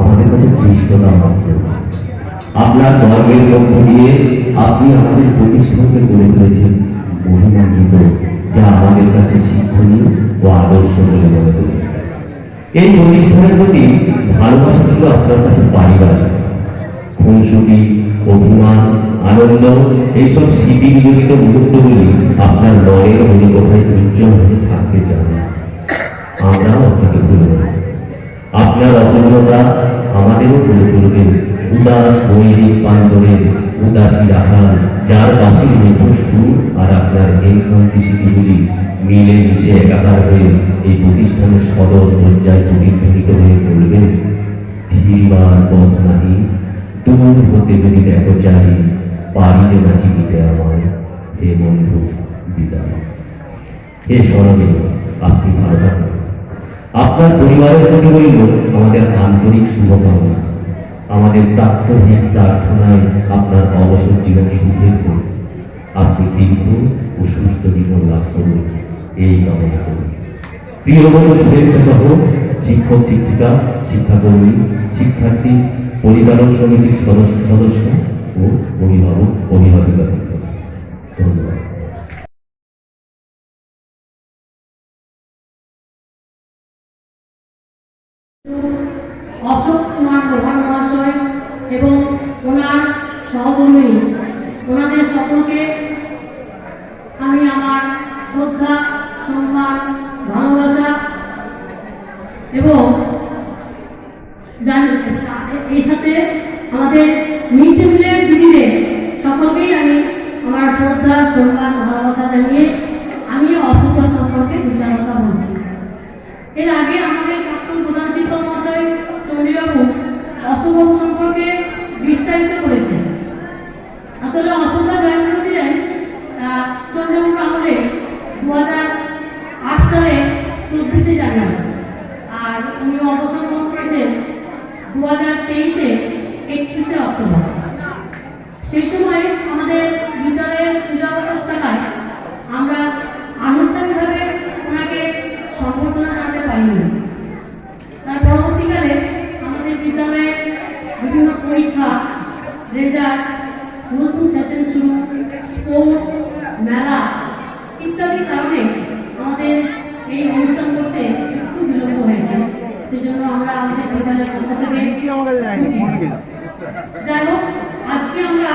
আমাদের কাছে ধৃষ্টতা মাত্র। আপনার গর্বের মধ্য দিয়ে আপনি আমাদের প্রতিষ্ঠানকে গড়ে তুলেছেন মহিমান্বিত, যা আমাদের কাছে শিক্ষণীয় ও আদর্শ বলে মনে করি। এই প্রতিষ্ঠানের প্রতি ভালোবাসা ছিল আপনার কাছে পারিবারিক। খুনসুটি, অভিমান, আনন্দ এইসব স্মৃতি বিজড়িত মুহূর্তগুলি আপনার মনের অভিজ্ঞতায় উজ্জ্বল হয়ে থাকতে চান। আমরাও আপনাকে ভুলব না। আপনার অপূর্ণতা আমাদেরও ভুলে তুলবে উদাস বৈদিক প্রান্তরের উদাসী রাখাল, যার বাসির মধুর সুর আর আপনার এই ক্রান্তি স্মৃতিগুলি মিলে মিশে একাকার হয়ে এই প্রতিষ্ঠানের সদর দরজায় প্রতিধ্বনিত হয়ে পড়বে। ধীরবার পথ নাহি, দূর হতে যদি দেখো চাই, পারিবে না চিনিতে আমার। হে বন্ধু বিদায়। হে স্মরণে আপনি ভালো থাকুন। আপনার পরিবারের প্রতি রইল আমাদের আন্তরিক শুভকামনা। আমাদের প্রাত্যহিক প্রার্থনায় আপনার অবসর জীবন সুখের হোক। আপনি দীর্ঘ ও সুস্থ জীবন লাভ করুন, এই কামনা করুন। প্রিয় বন্ধু, শুভেচ্ছা সহ শিক্ষক, শিক্ষিকা, শিক্ষাকর্মী, শিক্ষার্থী, পরিচালন সমিতির সদস্য ও অভিভাবক, অভিভাবিকা, ধন্যবাদ। অশোক কুমার প্রধান মহাশয় এবং ওনার সহকর্মী, ওনাদের সকলকে আমি আমার শ্রদ্ধা, সম্মান, ভালোবাসা এবং এই সাথে আমাদের মিড ডে মিলের দিদিদের সকলকেই আমি আমার শ্রদ্ধা, সম্মান, ভালোবাসা জানিয়ে আমি অশোক সম্পর্কে দু চার কথা বলছি। এর আগে আমাদের প্রাক্তন প্রধান শিক্ষক মহাশয় চন্ডীবাবু অশোকবাবু সম্পর্কে বিস্তারিত করেছেন। আসলে অশোকদা জয়েন করেছিলেন চন্ডীবাবুর আমলে 2008 সালে 24শে জানুয়ারি, আর উনি অবসর গ্রহণ করেছেন 2023-এ 31শে অক্টোবর। সেই সময় আমাদের বিদ্যালয়ের পূজা ব্যবস্থায় আমরা আনুষ্ঠানিকভাবে ওনাকে সম্বর্ধনা জানাতে পারিনি। তার পরবর্তীকালে আমাদের বিদ্যালয়ে বিভিন্ন পরীক্ষা, রেজাল্ট, নতুন সেশন শুরু, স্পোর্টস, মেলা ইত্যাদি কারণে আমাদের এই অনুষ্ঠান করতে একটু বিলম্ব হয়েছে। সেই জন্য আমরা আমাদের বিদ্যালয়ের পক্ষ থেকে যাই হোক, আজকে আমরা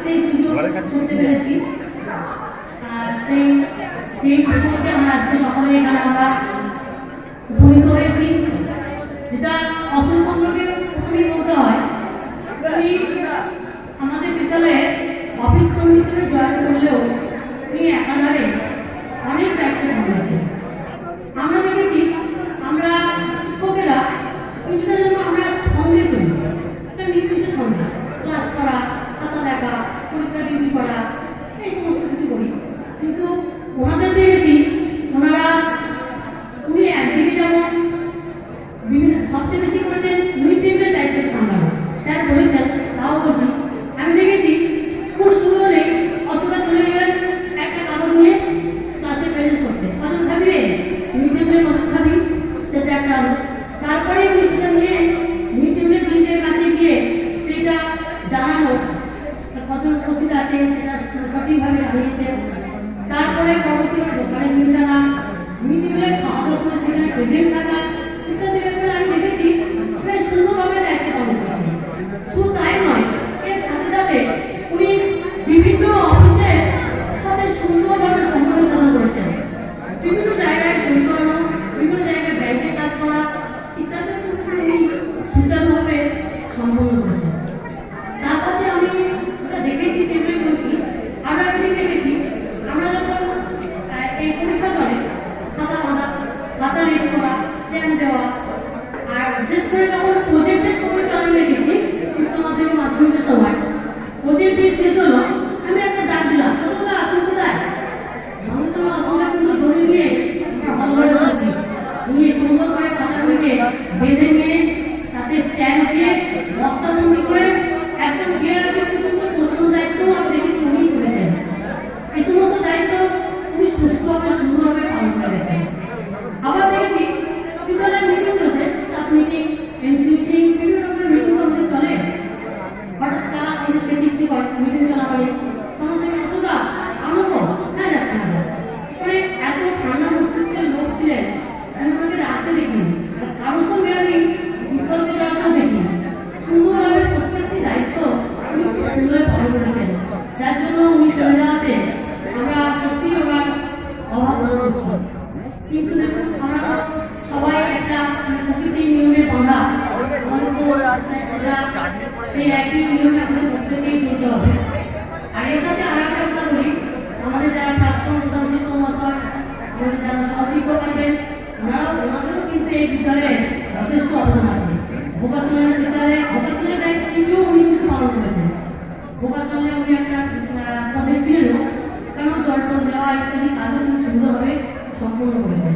সেই সুযোগ করতে পেরেছি। আর সেই সুযোগে আমরা আজকে সকলে এখানে আমরা উপনীত হয়েছি। যেটা অশোক সম্পর্কে প্রথমেই বলতে হয়, উনি আমাদের বিদ্যালয়ে অফিস কর্মী হিসেবে জয়েন করলেও উনি একাধারে অনেক দায়িত্ব সামলাচ্ছেন। আমরা দেখেছি আমরা শিক্ষকেরা কিছুটা যেন আমরা ছন্দে চলি, একটা নির্দিষ্ট ছন্দে ক্লাস করা, খাতা দেখা, পরীক্ষা ডিউটি করা, এই সমস্ত কিছু করি। কিন্তু ওনাদের দেখেছি উনি একদিকে যেমন সবচেয়ে বেশি করেছেন মিড ডে মিলের দায়িত্ব সামলানো। স্যার বলেছেন, তাও বলছি, আমি দেখেছি স্কুল শুরু হলেই অসুবিধা চলে গেলেন একটা কাগজ নিয়ে ক্লাসে প্রেজেন্ট করতে। কজন খাবি রে, মিড ডে মিলে কজন খাবি, সেটা একটা আলো। তারপরে উনি সেটা নিয়ে মিড ডে মিলের দিদিদের কাছে গিয়ে সেটা জানানো কজন উপস্থিত আছে সেটা সঠিকভাবে জানিয়েছেন। তারপরে পরবর্তীকালে দোকানে জিনিস আনা, মিড ডে মিলের খাওয়া দাওয়ার সময় সেখানে প্রেজেন্ট থাকা ইত্যাদি ব্যাপারে আমি দেখেছি প্রায় সুন্দরভাবে দায়িত্ব পালন করছেন। শুধু তাই নয়, এর সাথে সাথে উনি বিভিন্ন অফিসে বিভিন্ন জায়গায় সই করানো, বিভিন্ন জায়গায় ব্যাংকে কাজ করা ইত্যাদি উনি সুচারুভাবে সম্পন্ন করেছেন। তার সাথে আমি যেটা দেখেছি সেগুলোই বলছি। আরও একটা দিক দেখেছি, আমরা যখন এই পরীক্ষা চলে খাতা বাঁধা, খাতা রেডি করা, স্ট্যাম্প দেওয়া, আর বিশেষ করে যখন প্রজেক্টের সময় চলে দেখেছি উচ্চ মাধ্যমিক মাধ্যমিকের সময় প্রজেক্ট দিয়ে শেষ হলো, আমি একটা ডাক দিলাম, কোথায় আপনি কোথায়? সঙ্গে সঙ্গে আসলে কিন্তু দড়ি দিয়ে হলঘরে বসতি উনি সুন্দর করে খাতা থেকে বেঁধে নিয়ে তাতে স্ট্যাম্প দিয়ে বস্তাবন্দি করে একদম ক্লিয়ার পর্যন্ত পৌঁছানোর দায়িত্ব আমি দেখেছি উনি করেছেন। এই সমস্ত দায়িত্ব উনি সুষ্ঠুভাবে সুন্দরভাবে পালন করেছেন। আবার দেখেছি বিদ্যালয়ের মিটিং চলছে, স্টাফ মিটিং, এমসি মিটিং, বিভিন্ন রকমের মিটিং আমাদের চলে। হঠাৎ চা আমাদেরকে দিচ্ছে মিটিং চলাকালীন সমস্ত অসুবিধা আমাকে হ্যাঁ যাচ্ছে না। মানে এত ঠান্ডা মস্তিষ্কের লোক ছিলেন, আমি ওনাকে রাতে দেখিনি, কারোর সঙ্গে আমি বিতর্কে যাওয়াটাও দেখিনি। সুন্দরভাবে প্রত্যেকটি দায়িত্ব উনি সুন্দরভাবে পালন করেছেন, যার জন্য উনি চলে যাওয়াতে আমরা সত্যি ওনার অভাব বোধ করছি। কিন্তু দেখুন আমরা তো সবাই একটা প্রকৃতির নিয়মে বাঁধা, সেই একই নিয়মে আমাদের প্রত্যেকেই চলতে হবে। আর এর সাথে আর একটা কথা বলি, আমাদের যারা প্রাক্তন প্রধান শিক্ষক মহাশয়, আমাদের যারা সহশিক্ষক আছেন, ওনাদেরও কিন্তু এই বিদ্যালয়ে যথেষ্ট অবদান আছে। ভোকাশনাল টিচারে ভোকাশনাল দায়িত্বটিও উনি কিন্তু পালন করেছেন। ভোকাশনালে উনি একটা পদে ছিলেন, কারণ জলটল দেওয়া ইত্যাদি কাজও খুব সুন্দরভাবে সম্পূর্ণ করেছেন।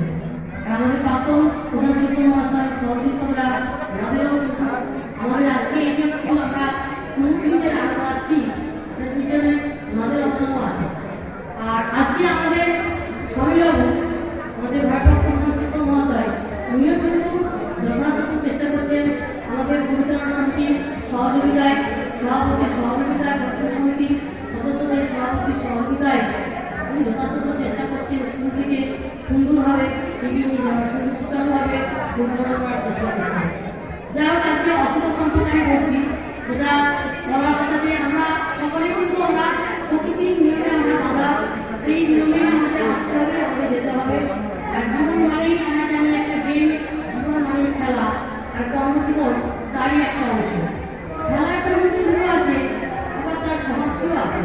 আর আমাদের প্রাক্তন প্রধান শিক্ষক মহাশয়, সহশিক্ষকরা, ওনাদেরও আমাদের আজকে এই যে স্কুল আমরা স্মৃতিতে আরো পাচ্ছি, তাদের পিছনে ওনাদের অবদানও আছে। আর আজকে আমাদের সমীরবাবু, আমাদের ভারপ্রাপ্ত প্রধান শিক্ষক মহাশয়, উনিও কিন্তু যথাসাধ্য চেষ্টা করছেন আমাদের পরিচালনা সমিতির সহযোগিতায়, সভাপতির সহযোগিতায়, পরিচালনা সমিতির সদস্যদের সভাপতির সহযোগিতায় উনি যথাসাধ্য চেষ্টা করছেন স্কুলটিকে সুন্দরভাবে এগিয়ে নিয়ে যাওয়ার, সুচারুভাবে পরিচালনা করার চেষ্টা করছেন। যাই হোক, আজকে অসুবিধা সম্পর্কে আমি বলছি, যেটা বলার কথা যে আমরা সকলে কিন্তু আমরা প্রকৃতির নিয়মে আমরা বাঁধা, সেই নিয়মে আমাদের আসতে হবে, আমাদের যেতে হবে। আর জীবন মানেই আমরা জানি একটা গেম, জীবন মানেই খেলা, আর কর্মজীবন তারই একটা অংশ। খেলার যেমন শুরু আছে, আবার তার সমাপ্তিও আছে।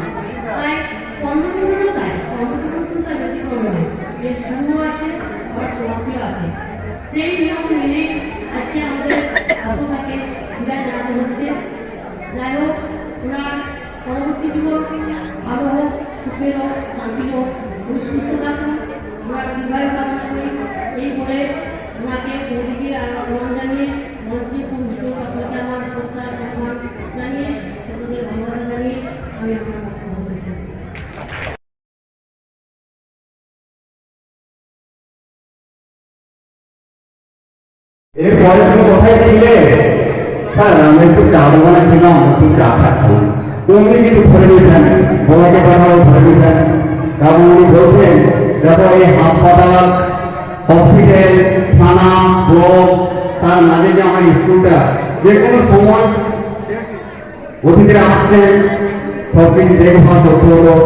তাই কর্মজীবনও তাই, কর্মজীবন কিন্তু তার ব্যতিক্রম নয়, এর শুরু আছে আবার সমাপ্তিও আছে। সেই নিয়ম মেনে আজকে আমাদের আসলটাকে বিদায় জানাতে হচ্ছে। যাই হোক, ওনার পরবর্তী জীবন ভালো হোক, সুখের হোক, শান্তি হোক, সুস্থ থাকুন, ওনার বিবাহ কামনা করি। এই বলে ওনাকে মোদীকে আহ্বান জানিয়ে মঞ্চে পুরস্কার সকলকে আমার শ্রদ্ধা সম্মান জানিয়ে সকলকে ভালোবাসা জানিয়ে আমি আমার বক্তব্য শেষ করছি। এরপরে তুমি কোথায় ছিলে? স্যার আমি একটু চা দোকানে ছিলাম, একটু চা খাচ্ছিলাম। উনি কিন্তু ধরে নিতেন, বলাকে কথাও ধরে নিতেন। এবং উনি বলতেন, দেখো এই হাসপাতাল, হসপিটাল, থানা, ব্লক, তার মাঝে যে আমার স্কুলটা, যে কোনো সময় অতিথিরা আসছেন, সব কিছু দেখভাল করতে হলো।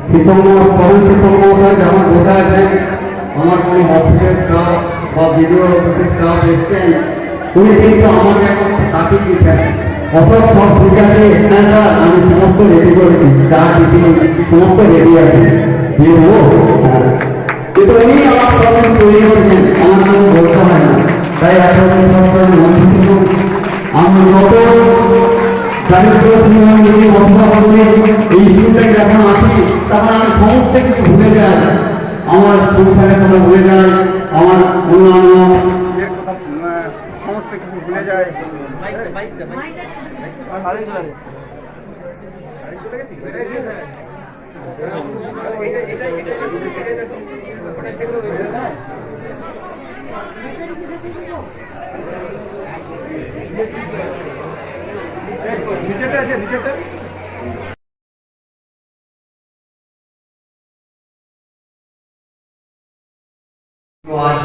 শিক্ষক প্রধান শিক্ষক মহাশয় যেমন বসে আছেন, আমার কোনো হসপিটাল স্টাফ বা ভিডিও অফিসের স্টাফ এসছেন, উনি কিন্তু আমাকে এখন তাকিয়ে দিতেন, অসব সব ঠিক আছে, হ্যাঁ স্যার আমি সমস্ত রেডি করেছি, চা টিফিন সমস্ত রেডি আছে, দিয়ে দেবো। কিন্তু উনি আমার সব কিছু তৈরি করেছেন, আমার কোনো বলতে হয় না। তাই এতদিন সবসময় মন্ত্রী ছিল, আমি যত দারিদ্র সীমার যদি বসবাস করে এই স্কুলটাকে যখন আসি, তখন আমি সমস্ত কিছু ভুলে যাই, আমার সংসারের কথা ভুলে যাই, আমার অন্যান্য সমস্ত কিছু ভুলে যায়। নিচেটা আছে, নিচেটা আজ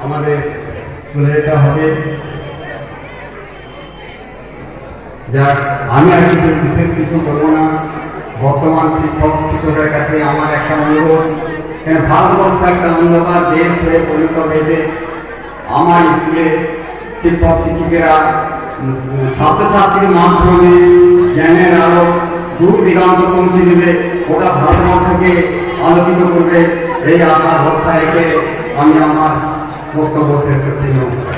আমাদের চলে যেতে হবে। যাক, আমি আর কিছু বিশেষ কিছু বলবো না। বর্তমান শিক্ষকের কাছে আমার একটা অনুরোধ, কেন ভারতবর্ষ একটা অন্ধকার দেশ হয়ে পরিণত হয়েছে। আমার স্কুলে শিক্ষক শিক্ষিকেরা ছাত্রছাত্রীর মাধ্যমে জ্ঞানের আলো দূর দিগন্ত পৌঁছে দেবে, ওটা ভারতবর্ষকে আলোকিত করবে, এই আশা ভরসা রেখে আমি আমার বক্তব্য শেষ করছি। নমস্কার।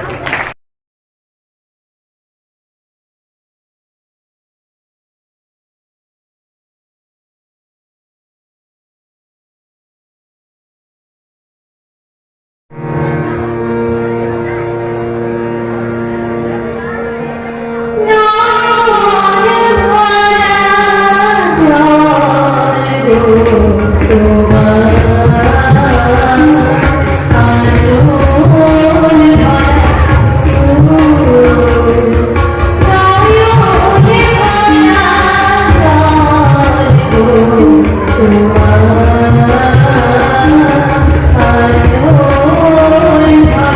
Oh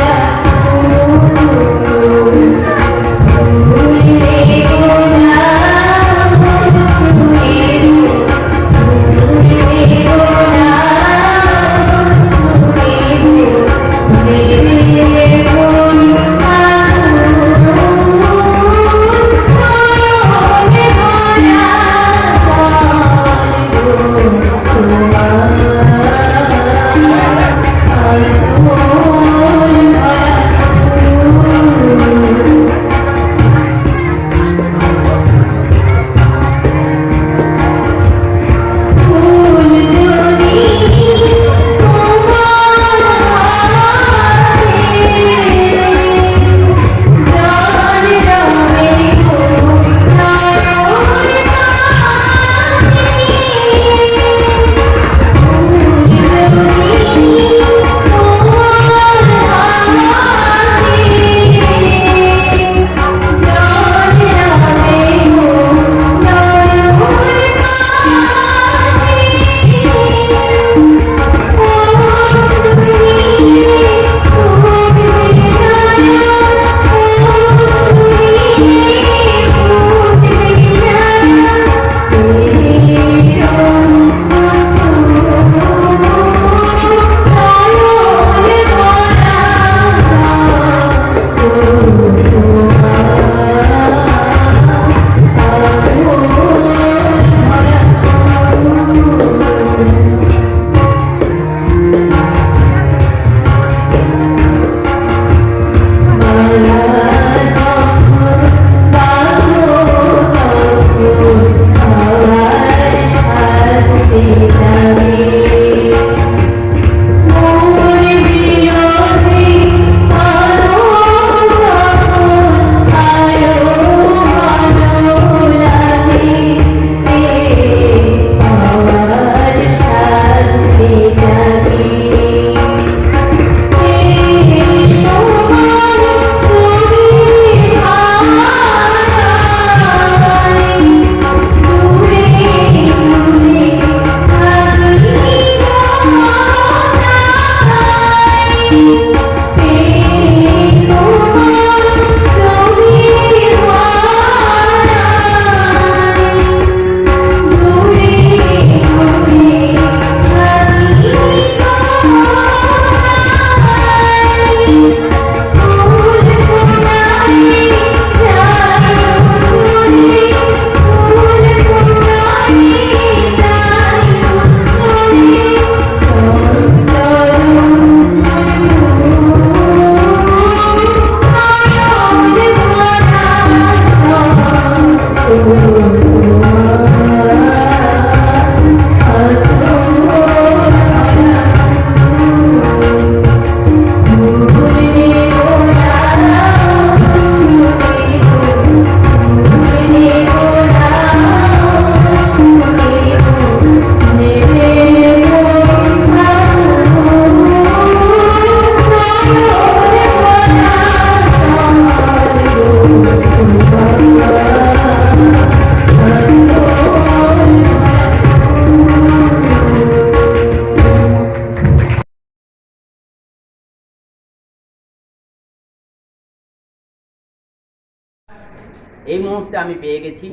এই মুহূর্তে আমি পেয়ে গেছি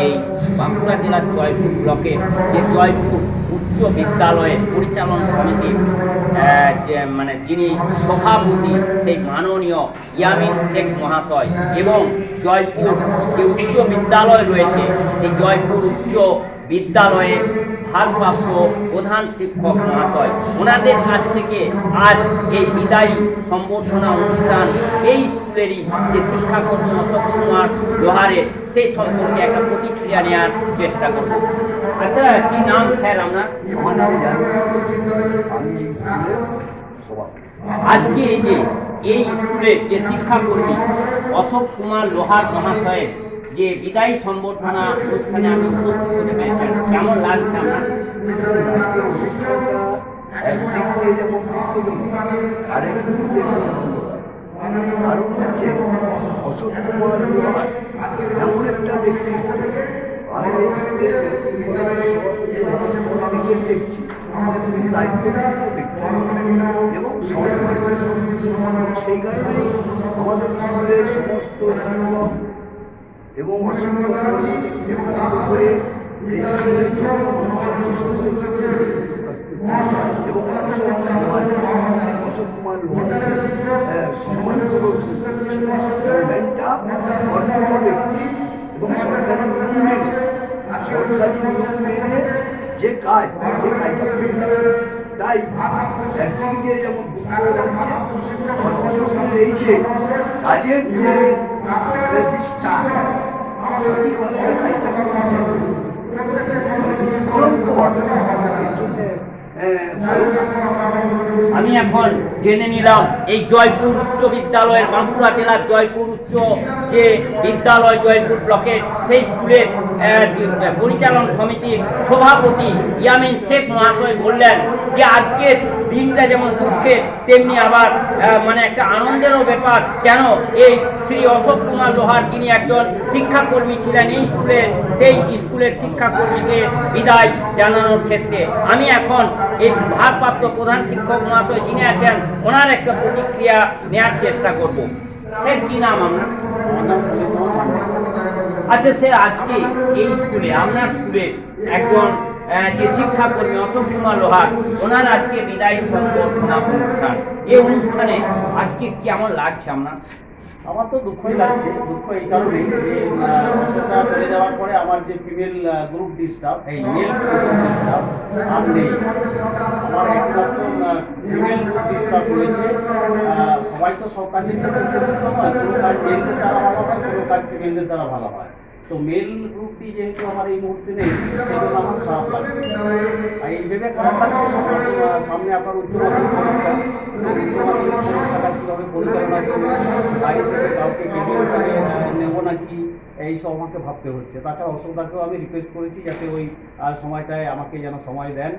এই বাঁকুড়া জেলার জয়পুর ব্লকের যে জয়পুর উচ্চ বিদ্যালয়ের পরিচালনা সমিতির যিনি সভাপতি সেই মাননীয় ইয়ামিন শেখ মহাশয় এবং জয়পুর যে উচ্চ বিদ্যালয় রয়েছে সেই জয়পুর উচ্চ বিদ্যালয়ে ভারপ্রাপ্ত প্রধান শিক্ষক মহাশয়, ওনাদের কাছ থেকে আজ এই বিদায়ী সম্বর্ধনা অনুষ্ঠান এই স্কুলেরই যে শিক্ষাকর্মী অশোক কুমার লোহারের সেই সম্পর্কে একটা প্রতিক্রিয়া নেওয়ার চেষ্টা করব। আচ্ছা, কি নাম স্যার আপনার? আমার নাম জানি, আমি এই স্কুলের সভাপতি। আজকে এই স্কুলের যে শিক্ষাকর্মী অশোক কুমার লোহার মহাশয়ের যে বিদায়ী সম্বর্ধনা অনুষ্ঠানে আমি উপস্থিত হতে পেরেছেন, কেমন লাগছে আপনার? অনুষ্ঠানটা একদিক দিয়ে যেমন আরেক দিক দিয়ে কারণ হচ্ছে অশোক কুমার লোহার এমন একটা ব্যক্তিত্ব, আমি এই স্কুলের সভাপতি হওয়ার পর থেকে দেখছি দায়িত্বপূর্ণ ব্যক্তি এবং সেই কারণেই আমাদের স্কুলের সমস্ত শিক্ষক এবং অসংখ্য কর্মচারীদের আনন্দ করে এই স্কুলের জন্য এবং অশোক কুমার লোহারকে সম্মান প্রদর্শন করছে। ম্যানটা কর্মঠ ব্যক্তি এবং সরকারি নিয়ম মেনে যে কাজটা করে গেছে, তাই একদিক দিয়ে যেমন দুঃখ লাগছে, অশোকের এই যে কাজের যে বিস্তার সঠিকভাবে কাজটা করছে নিষ্কলঙ্কভাবে, এর জন্যে আমি এখন জেনে নিলাম এই জয়পুর উচ্চ বিদ্যালয়ের বাঁকুড়া জেলার জয়পুর উচ্চ যে বিদ্যালয় জয়পুর ব্লকের সেই স্কুলের পরিচালন সমিতির সভাপতি ইয়ামিন শেখ মহাশয় বললেন যে আজকের দিনটা যেমন দুঃখের তেমনি আবার একটা আনন্দেরও ব্যাপার। কেন এই শ্রী অশোক কুমার লোহার, যিনি একজন শিক্ষাকর্মী ছিলেন এই স্কুলের, সেই স্কুলের শিক্ষাকর্মীকে বিদায় জানানোর ক্ষেত্রে আমি এখন এই ভারপ্রাপ্ত প্রধান শিক্ষক মহাশয় যিনি আছেন ওনার একটা প্রতিক্রিয়া নেওয়ার চেষ্টা করব। স্যার, কি নাম আপনার? আচ্ছা স্যার, আজকে এই স্কুলে আপনার স্কুলে একজন যে শিক্ষাকর্মী অশোক কুমার লোহার, ওনার আজকে বিদায়ী সম্বর্ধনা অনুষ্ঠান, এই অনুষ্ঠানে আজকে কেমন লাগছে আপনার? আমার তো দুঃখই লাগছে। দুঃখ এই কারণেই যে অশোকটা চলে যাওয়ার পরে আমার যে ফিমেল গ্রুপ ডি স্টাফ, এই মেল গ্রুপ ডি স্টাফ আর নেই। আমার একমাত্র ফিমেল গ্রুপ ডি স্টাফ রয়েছে। সবাই তো সব কাজে করতে হয়, কোনো কাজ মেলদের দ্বারা ভালো হয়, কোনো কাজ ফিমেলদের দ্বারা ভালো হয়। তো মেল গ্রুপটি যেহেতু আমার এই মুহূর্তে নেই, সেই জন্য আমার খারাপ লাগছে। আর এই ভেবে খারাপ লাগছে সামনে আপনার উচ্চ মাধ্যমিক পরীক্ষা, সেই উচ্চ মাধ্যমিক পরীক্ষাটা কীভাবে পরিচালনা করবে, বাইরে থেকে কাউকে কেবিল হিসাবে নেবো নাকি, এই সব আমাকে ভাবতে হচ্ছে। তাছাড়া অশোকদাকেও আমি রিকোয়েস্ট করেছি যাতে ওই সময়টায় আমাকে যেন সময় দেন,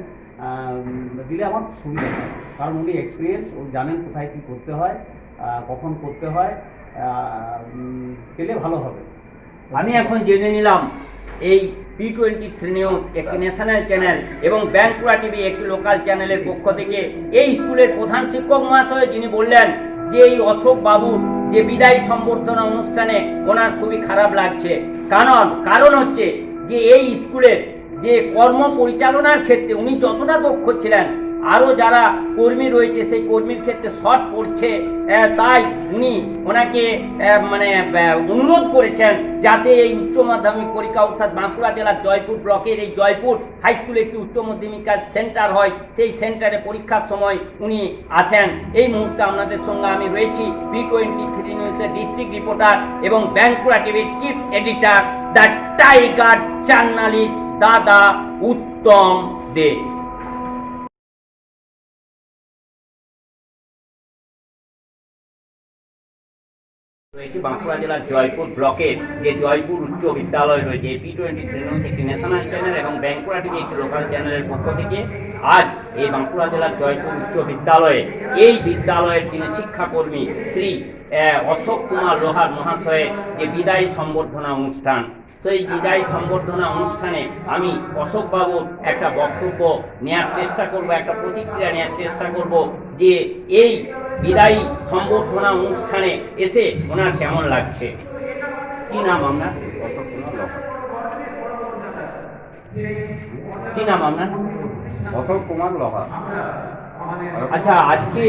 দিলে আমার সুবিধা হয়। কারণ উনি এক্সপিরিয়েন্স, ও জানেন কোথায় কী করতে হয়, কখন করতে হয়, পেলে ভালো হবে। আমি এখন জেনে নিলাম এই P23 নিউজ একটি ন্যাশনাল চ্যানেল এবং বাঁকুড়া টিভি একটি লোকাল চ্যানেলের পক্ষ থেকে এই স্কুলের প্রধান শিক্ষক মহাশয় যিনি বললেন যে এই অশোক বাবুর যে বিদায়ী সম্বর্ধনা অনুষ্ঠানে ওনার খুবই খারাপ লাগছে। কারণ হচ্ছে যে এই স্কুলের যে কর্ম পরিচালনার ক্ষেত্রে উনি যতটা দক্ষ ছিলেন, আরও যারা কর্মী রয়েছে সেই কর্মীর ক্ষেত্রে শর্ট পড়ছে, তাই উনি ওনাকে অনুরোধ করেছেন যাতে এই উচ্চ মাধ্যমিক পরীক্ষা অর্থাৎ বাঁকুড়া জেলার জয়পুর ব্লকের এই জয়পুর হাই স্কুলে একটি উচ্চ মাধ্যমিক সেন্টার হয়, সেই সেন্টারে পরীক্ষার সময় উনি আছেন। এই মুহূর্তে আপনাদের সঙ্গে আমি রয়েছি P23 নিউজের ডিস্ট্রিক্ট রিপোর্টার এবং বাঁকুড়া টিভির chief editor the tiger journalist দাদা উত্তম দে। রয়েছে বাঁকুড়া জেলার জয়পুর ব্লকের যে জয়পুর উচ্চ বিদ্যালয় রয়েছে, P23 নিউজ একটি ন্যাশনাল চ্যানেল এবং বাঁকুড়া টিভি একটি লোকাল চ্যানেলের পক্ষ থেকে আজ এই বাঁকুড়া জেলার জয়পুর উচ্চ বিদ্যালয়ে এই বিদ্যালয়ের যিনি শিক্ষাকর্মী শ্রী অশোক কুমার লোহার মহাশয়ের যে বিদায়ী সম্বর্ধনা অনুষ্ঠান, সেই বিদায়ী সম্বর্ধনা অনুষ্ঠানে আমি অশোক বাবুর একটা বক্তব্য নেওয়ার চেষ্টা করব, একটা প্রতিক্রিয়া নেওয়ার চেষ্টা করব যে এই বিদায়ী সম্বর্ধনা অনুষ্ঠানে এসে ওনার কেমন লাগছে। কি নাম আপনার? কি নাম আপনার? অশোক কুমার লোহা। আচ্ছা, আজকে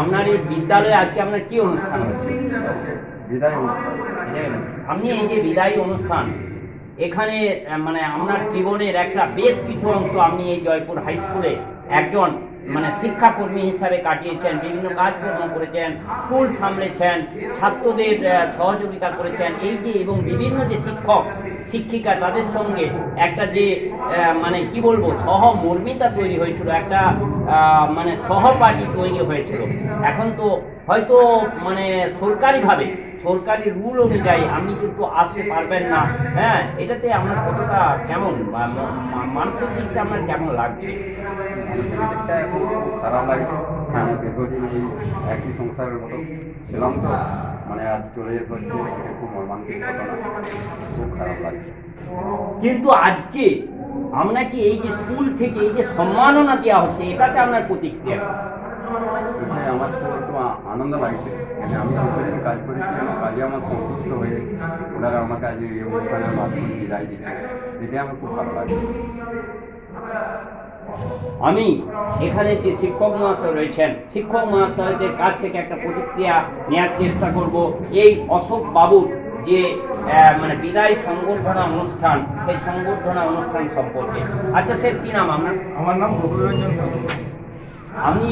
আপনার এই বিদ্যালয়ে আজকে আপনার কি অনুষ্ঠান হচ্ছে? বিদায় অনুষ্ঠান। আপনি এই যে বিদায়ী অনুষ্ঠান, এখানে মানে আপনার জীবনের একটা বেশ কিছু অংশ আপনি এই জয়পুর হাই স্কুলে একজন মানে শিক্ষাকর্মী হিসাবে কাটিয়েছেন, বিভিন্ন কাজকর্ম করেছেন, স্কুল সামলেছেন, ছাত্রদের সহযোগিতা করেছেন, এই যে এবং বিভিন্ন যে শিক্ষক শিক্ষিকা তাদের সঙ্গে একটা যে মানে কি বলবো সহমর্মিতা তৈরি হয়েছিল, একটা মানে সহপাঠী তৈরি হয়েছিল। এখন তো হয়তো মানে সরকারি রুল অনুযায়ী আপনি কিন্তু আসতে পারবেন না, হ্যাঁ, এটাতে আমার কতটা কেমন মানসিক দিকটা আমার কেমন লাগছে? দিকটা এখন খুব খারাপ লাগছে। মানে দীর্ঘদিন এই একই সংসারের মতো ছিলাম, তো মানে আজ চলে যেতে হচ্ছে, এটা খুব মর্মান্তিক ঘটনা, খুব খারাপ লাগছে। কিন্তু আজকে আপনাকে এই যে স্কুল থেকে এই যে সম্মাননা দেওয়া হচ্ছে, এটাতে আপনার প্রতিক্রিয়া? এখানে আমার তো একটু আনন্দ লাগছে, মানে আমি দীর্ঘদিন কাজ করেছি, আমার কাজে আমার সন্তুষ্ট হয়ে ওনারা আমাকে আজ এই অনুষ্ঠানের মাধ্যমে বিদায় দিচ্ছে, এটাই আমার খুব ভালো লাগছে। আমি এখানে যে শিক্ষক মহাশয় রয়েছেন, শিক্ষক মহাশয়দের কাছ থেকে একটা প্রতিক্রিয়া নেওয়ার চেষ্টা করব এই অশোক বাবুর যে মানে বিদায় সংবর্ধনা অনুষ্ঠান, সেই সংবর্ধনা অনুষ্ঠান সম্পর্কে। আচ্ছা স্যার, কি নাম আপনার? আমার নাম গোকুলরঞ্জন। আমি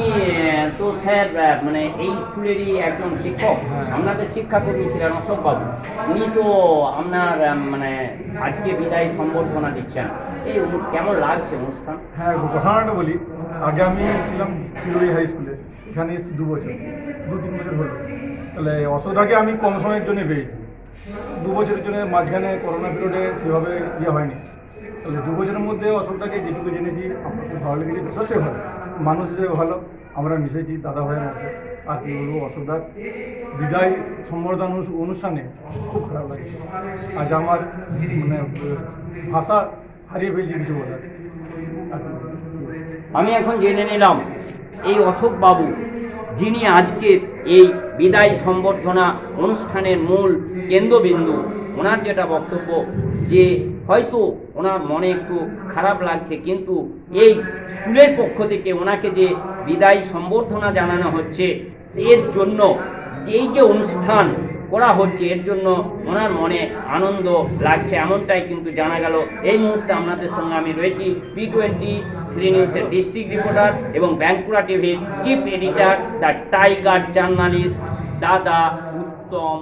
তো স্যার মানে এই স্কুলেরই একজন শিক্ষক, আপনাদের শিক্ষাকর্মী ছিলেন অশোক বাবু, উনি তো আপনার মানে আজকে বিদায় সম্বর্ধনা দিচ্ছেন, এই কেমন লাগছে অনুষ্ঠান? হ্যাঁ, ঘটনাটা বলি। আগে আমি ছিলাম শিরোড়ি হাই স্কুলে, এখানে এসেছি 2 বছর 2-3 বছর হলো। তাহলে অশোকদাকে আমি কম সময়ের জন্য পেয়েছি, 2 বছরের জন্য। মাঝখানে করোনা পিরিয়ডে সেভাবে হয়নি। তাহলে 2 বছরের মধ্যে অশোকদাকে যেটুকু জেনেছি আমার খুব ভালো লেগেছে, যথেষ্টই ভালো মানুষ হিসেবে ভালো, আমরা মিশেছি দাদা ভাইয়ের মধ্যে। আর কি বলবো, অশোকদার বিদায় সম্বর্ধনা অনুষ্ঠানে খুব খারাপ লাগে। আজ আমার মানে ভাষা হারিয়ে ফেলছি কিছু বলার। আমি এখন জেনে নিলাম এই অশোক বাবু, যিনি আজকে এই বিদায় সম্বর্ধনা অনুষ্ঠানের মূল কেন্দ্রবিন্দু, ওনার যেটা বক্তব্য যে হয়তো ওনার মনে একটু খারাপ লাগছে, কিন্তু এই স্কুলের পক্ষ থেকে ওনাকে যে বিদায় সম্বর্ধনা জানানো হচ্ছে, এর জন্য এই যে অনুষ্ঠান করা হচ্ছে, এর জন্য ওনার মনে আনন্দ লাগছে, এমনটাই কিন্তু জানা গেল। এই মুহূর্তে আপনাদের সঙ্গে আমি রয়েছি P23 নিউজের ডিস্ট্রিক্ট রিপোর্টার এবং বাঁকুড়া টিভির chief editor, the tiger journalist দাদা উত্তম।